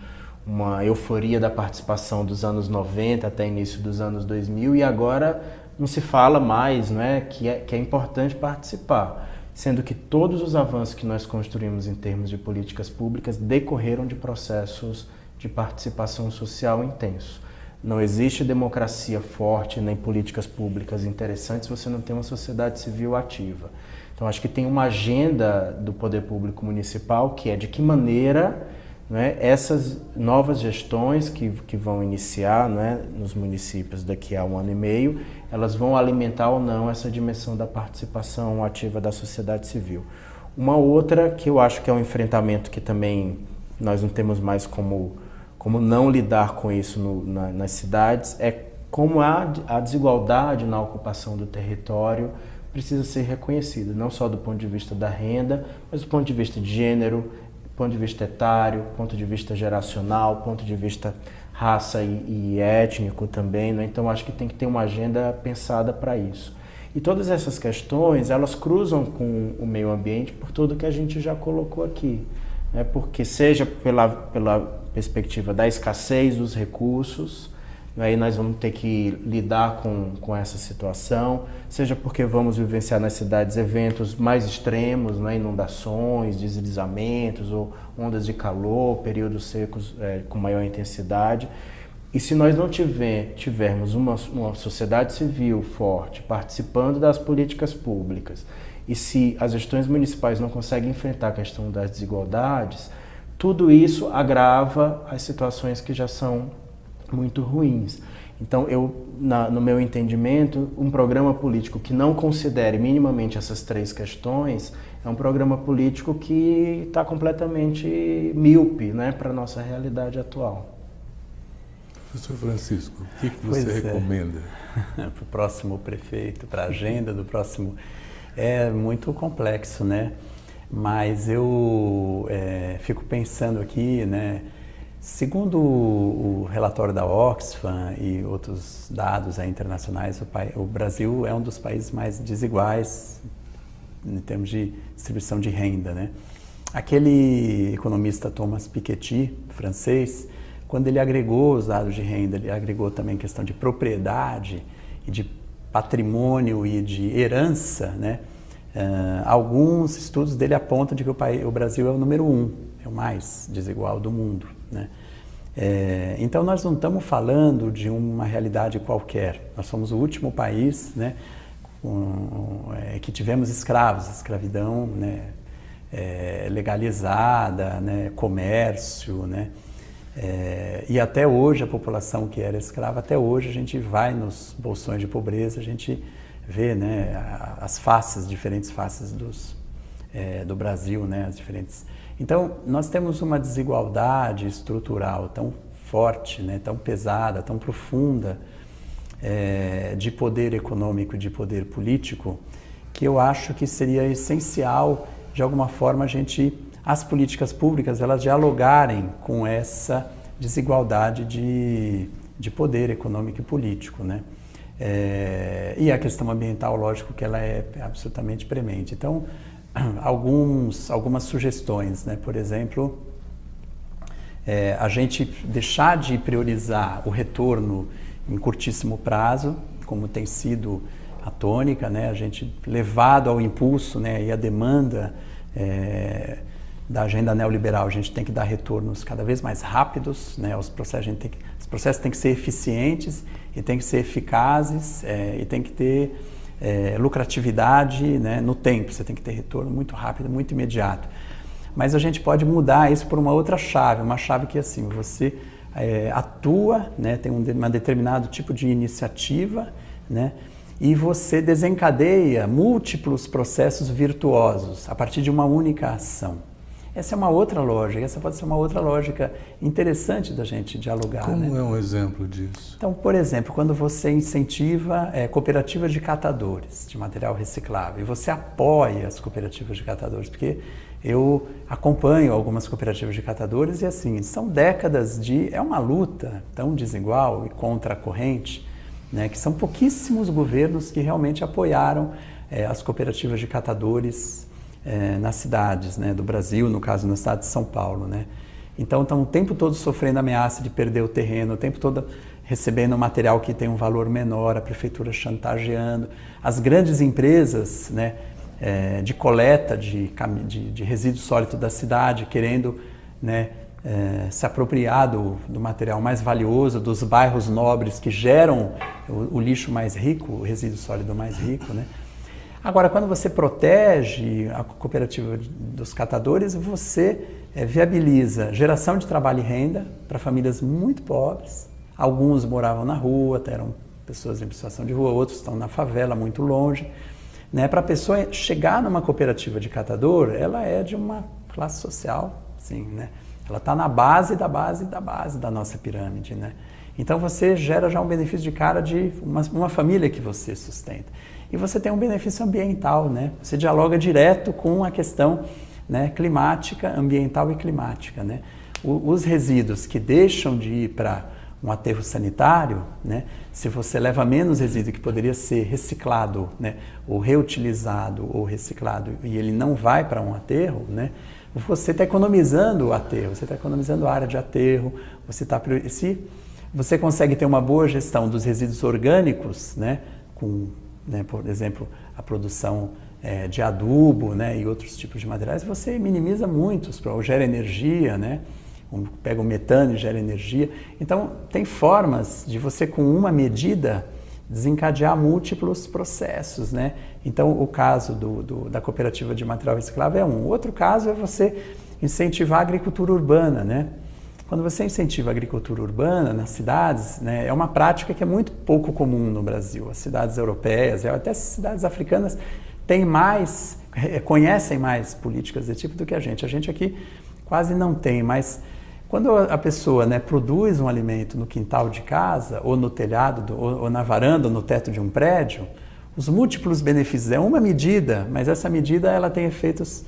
uma euforia da participação dos anos 90 até início dos anos 2000 e agora não se fala mais, né, que é importante participar, sendo que todos os avanços que nós construímos em termos de políticas públicas decorreram de processos de participação social intenso. Não existe democracia forte nem políticas públicas interessantes se você não tem uma sociedade civil ativa. Então acho que tem uma agenda do poder público municipal que é de que maneira, né, essas novas gestões que vão iniciar, né, nos municípios daqui a 1 ano e meio, elas vão alimentar ou não essa dimensão da participação ativa da sociedade civil. Uma outra que eu acho que é um enfrentamento que também nós não temos mais como não lidar com isso nas cidades, é como a desigualdade na ocupação do território precisa ser reconhecida, não só do ponto de vista da renda, mas do ponto de vista de gênero, ponto de vista etário, ponto de vista geracional, ponto de vista raça e étnico também, né? Então acho que tem que ter uma agenda pensada para isso. E todas essas questões, elas cruzam com o meio ambiente por tudo que a gente já colocou aqui, né? Porque seja pela perspectiva da escassez dos recursos, aí nós vamos ter que lidar com essa situação, seja porque vamos vivenciar nas cidades eventos mais extremos, né, inundações, deslizamentos ou ondas de calor, períodos secos com maior intensidade. E se nós não tivermos uma sociedade civil forte participando das políticas públicas e se as gestões municipais não conseguem enfrentar a questão das desigualdades, tudo isso agrava as situações que já são muito ruins. Então, no meu entendimento, um programa político que não considere minimamente essas três questões é um programa político que está completamente míope, né, para a nossa realidade atual. Professor Francisco, o que você recomenda? Para o próximo prefeito, para a agenda do próximo... É muito complexo, né? Mas eu fico pensando aqui, né? Segundo o relatório da Oxfam e outros dados internacionais, o Brasil é um dos países mais desiguais em termos de distribuição de renda, né? Aquele economista Thomas Piketty, francês, quando ele agregou os dados de renda, ele agregou também questão de propriedade e de patrimônio e de herança, né? Alguns estudos dele apontam de que o Brasil é o número 1, é o mais desigual do mundo, né? Então nós não estamos falando de uma realidade qualquer, nós somos o último país, né, que tivemos escravos, escravidão, né, legalizada, né, comércio, né? E até hoje a população que era escrava, até hoje a gente vai nos bolsões de pobreza, a gente vê, né, as faces, diferentes faces do Brasil, né, as diferentes. Então nós temos uma desigualdade estrutural tão forte, né, tão pesada, tão profunda, de poder econômico, de poder político, que eu acho que seria essencial de alguma forma as políticas públicas, elas dialogarem com essa desigualdade de poder econômico e político, né? E a questão ambiental, lógico que ela é absolutamente premente. Então, algumas sugestões, né? Por exemplo, a gente deixar de priorizar o retorno em curtíssimo prazo, como tem sido a tônica, né? A gente levado ao impulso, né, e a demanda da agenda neoliberal, a gente tem que dar retornos cada vez mais rápidos, né? Os processos têm que ser eficientes e têm que ser eficazes, e tem que ter lucratividade, né, no tempo. Você tem que ter retorno muito rápido, muito imediato. Mas a gente pode mudar isso por uma outra chave, uma chave que assim, você atua, né, tem um determinado tipo de iniciativa, né, e você desencadeia múltiplos processos virtuosos a partir de uma única ação. Essa é uma outra lógica, essa pode ser uma outra lógica interessante da gente dialogar. Como, né? É um exemplo disso? Então, por exemplo, quando você incentiva cooperativas de catadores de material reciclável, e você apoia as cooperativas de catadores, porque eu acompanho algumas cooperativas de catadores e assim, são décadas é uma luta tão desigual e contra a corrente, né, que são pouquíssimos governos que realmente apoiaram as cooperativas de catadores nas cidades, né, do Brasil, no caso na cidade de São Paulo, né? Então estão o tempo todo sofrendo ameaça de perder o terreno, o tempo todo recebendo material que tem um valor menor, a prefeitura chantageando, as grandes empresas, né, de coleta de resíduos sólidos da cidade, querendo, né, se apropriar do material mais valioso, dos bairros nobres que geram o lixo mais rico, o resíduo sólido mais rico, né? Agora, quando você protege a cooperativa dos catadores, você viabiliza geração de trabalho e renda para famílias muito pobres. Alguns moravam na rua, eram pessoas em situação de rua, outros estão na favela, muito longe. Né? Para a pessoa chegar numa cooperativa de catador, ela é de uma classe social, sim, né? Ela está na base da nossa pirâmide, né? Então você gera já um benefício de cara de uma família que você sustenta. E você tem um benefício ambiental, né? Você dialoga direto com a questão, né, climática, ambiental e climática, né? Os resíduos que deixam de ir para um aterro sanitário, né, se você leva menos resíduo que poderia ser reciclado, né, ou reutilizado ou reciclado, e ele não vai para um aterro, né, você está economizando o aterro, você está economizando a área de aterro, se você consegue ter uma boa gestão dos resíduos orgânicos, né, com, né, por exemplo, a produção de adubo, né, e outros tipos de materiais, você minimiza muitos, gera energia, né, pega o metano e gera energia. Então, tem formas de você, com uma medida, desencadear múltiplos processos, né? Então, o caso da cooperativa de material reciclável é um. Outro caso é você incentivar a agricultura urbana, né? Quando você incentiva a agricultura urbana nas cidades, né, é uma prática que é muito pouco comum no Brasil. As cidades europeias, até as cidades africanas, conhecem mais políticas desse tipo do que a gente. A gente aqui quase não tem, mas quando a pessoa, né, produz um alimento no quintal de casa, ou no telhado, ou na varanda, ou no teto de um prédio, os múltiplos benefícios é uma medida, mas essa medida ela tem efeitos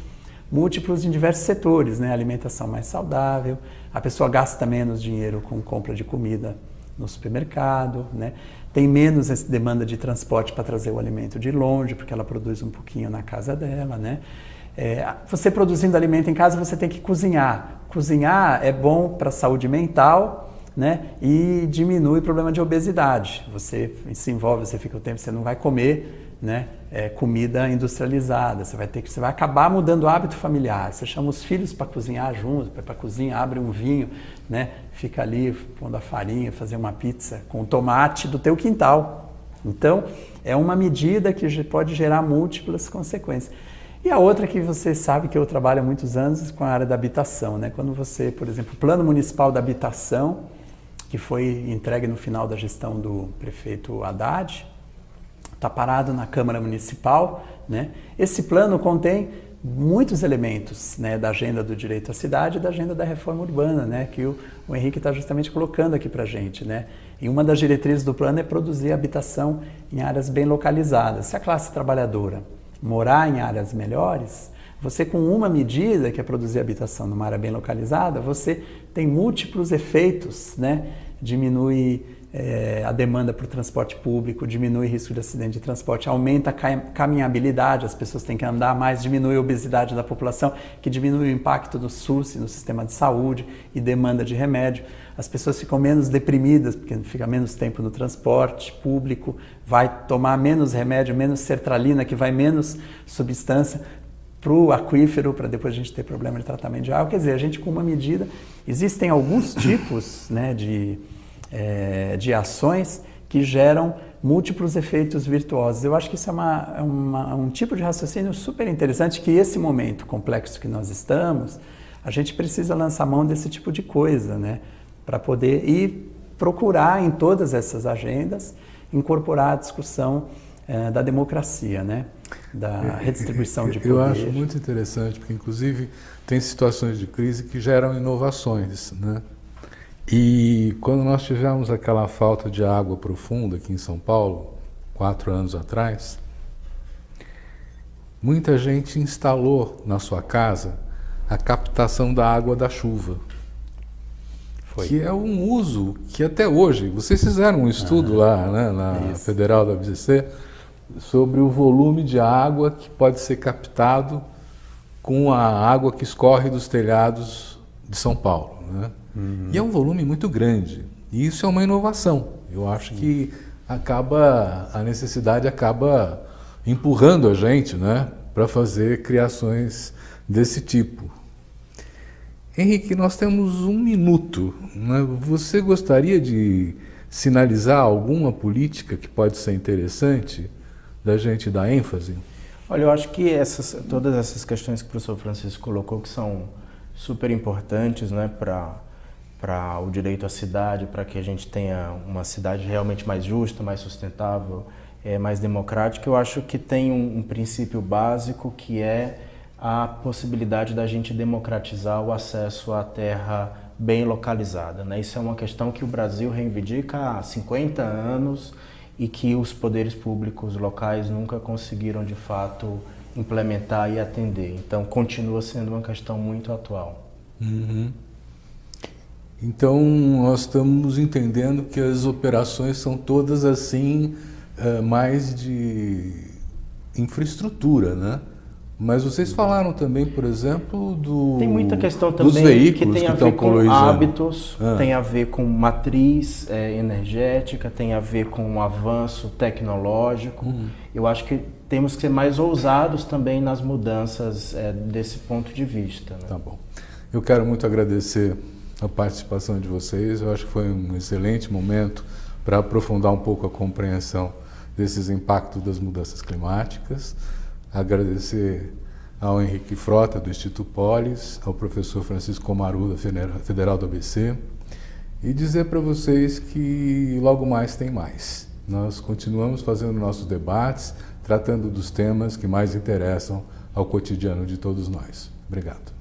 múltiplos em diversos setores, né? Alimentação mais saudável, a pessoa gasta menos dinheiro com compra de comida no supermercado, né? Tem menos essa demanda de transporte para trazer o alimento de longe, porque ela produz um pouquinho na casa dela, né? Você produzindo alimento em casa, você tem que cozinhar. Cozinhar é bom para a saúde mental, né? E diminui o problema de obesidade. Você se envolve, você fica o tempo, você não vai comer, né, comida industrializada, você vai acabar mudando o hábito familiar. Você chama os filhos para cozinhar juntos, para a cozinha, abre um vinho, né, fica ali pondo a farinha, fazer uma pizza com tomate do teu quintal. Então, é uma medida que pode gerar múltiplas consequências. E a outra que você sabe que eu trabalho há muitos anos com a área da habitação, né? Quando você, por exemplo, o Plano Municipal da Habitação, que foi entregue no final da gestão do prefeito Haddad, está parado na Câmara Municipal, né? Esse plano contém muitos elementos, né, da agenda do direito à cidade e da agenda da reforma urbana, né, que o Henrique está justamente colocando aqui para a gente, né? E uma das diretrizes do plano é produzir habitação em áreas bem localizadas. Se a classe trabalhadora morar em áreas melhores, você com uma medida, que é produzir habitação numa área bem localizada, você tem múltiplos efeitos, né? Diminui a demanda por transporte público, diminui o risco de acidente de transporte, aumenta a caminhabilidade, as pessoas têm que andar mais, diminui a obesidade da população, que diminui o impacto do SUS e no sistema de saúde e demanda de remédio. As pessoas ficam menos deprimidas, porque fica menos tempo no transporte público, vai tomar menos remédio, menos sertralina, que vai menos substância para o aquífero, para depois a gente ter problema de tratamento de água. Quer dizer, a gente com uma medida, existem alguns tipos, né, de ações que geram múltiplos efeitos virtuosos. Eu acho que isso é um tipo de raciocínio super interessante, que esse momento complexo que nós estamos, a gente precisa lançar mão desse tipo de coisa, né? Para poder ir procurar em todas essas agendas incorporar a discussão da democracia, né? Da redistribuição de poder. Eu acho muito interessante, porque inclusive tem situações de crise que geram inovações, né? E quando nós tivemos aquela falta de água profunda aqui em São Paulo, 4 anos atrás, muita gente instalou na sua casa a captação da água da chuva. Que é um uso que até hoje, vocês fizeram um estudo lá, né, na Federal da ABC, sobre o volume de água que pode ser captado com a água que escorre dos telhados de São Paulo, né? E é um volume muito grande. E isso é uma inovação. Eu acho que a necessidade acaba empurrando a gente, né, para fazer criações desse tipo. Henrique, nós temos 1 minuto, né? Você gostaria de sinalizar alguma política que pode ser interessante da gente dar ênfase? Olha, eu acho que todas essas questões que o professor Francisco colocou, que são super importantes, né, para o direito à cidade, para que a gente tenha uma cidade realmente mais justa, mais sustentável, mais democrática, eu acho que tem um princípio básico, que é a possibilidade da gente democratizar o acesso à terra bem localizada, né? Isso é uma questão que o Brasil reivindica há 50 anos e que os poderes públicos locais nunca conseguiram, de fato, implementar e atender. Então, continua sendo uma questão muito atual. Uhum. Então, nós estamos entendendo que as operações são todas assim, mais de infraestrutura, né? Mas vocês falaram também, por exemplo, tem muita questão dos também veículos que tem a que ver com poluindo. hábitos, tem a ver com matriz energética, tem a ver com um avanço tecnológico. Eu acho que temos que ser mais ousados também nas mudanças desse ponto de vista, né? Tá bom. Eu quero muito agradecer a participação de vocês. Eu acho que foi um excelente momento para aprofundar um pouco a compreensão desses impactos das mudanças climáticas. Agradecer ao Henrique Frota, do Instituto Polis, ao professor Francisco Omaru, da Federal do ABC, e dizer para vocês que logo mais tem mais. Nós continuamos fazendo nossos debates, tratando dos temas que mais interessam ao cotidiano de todos nós. Obrigado.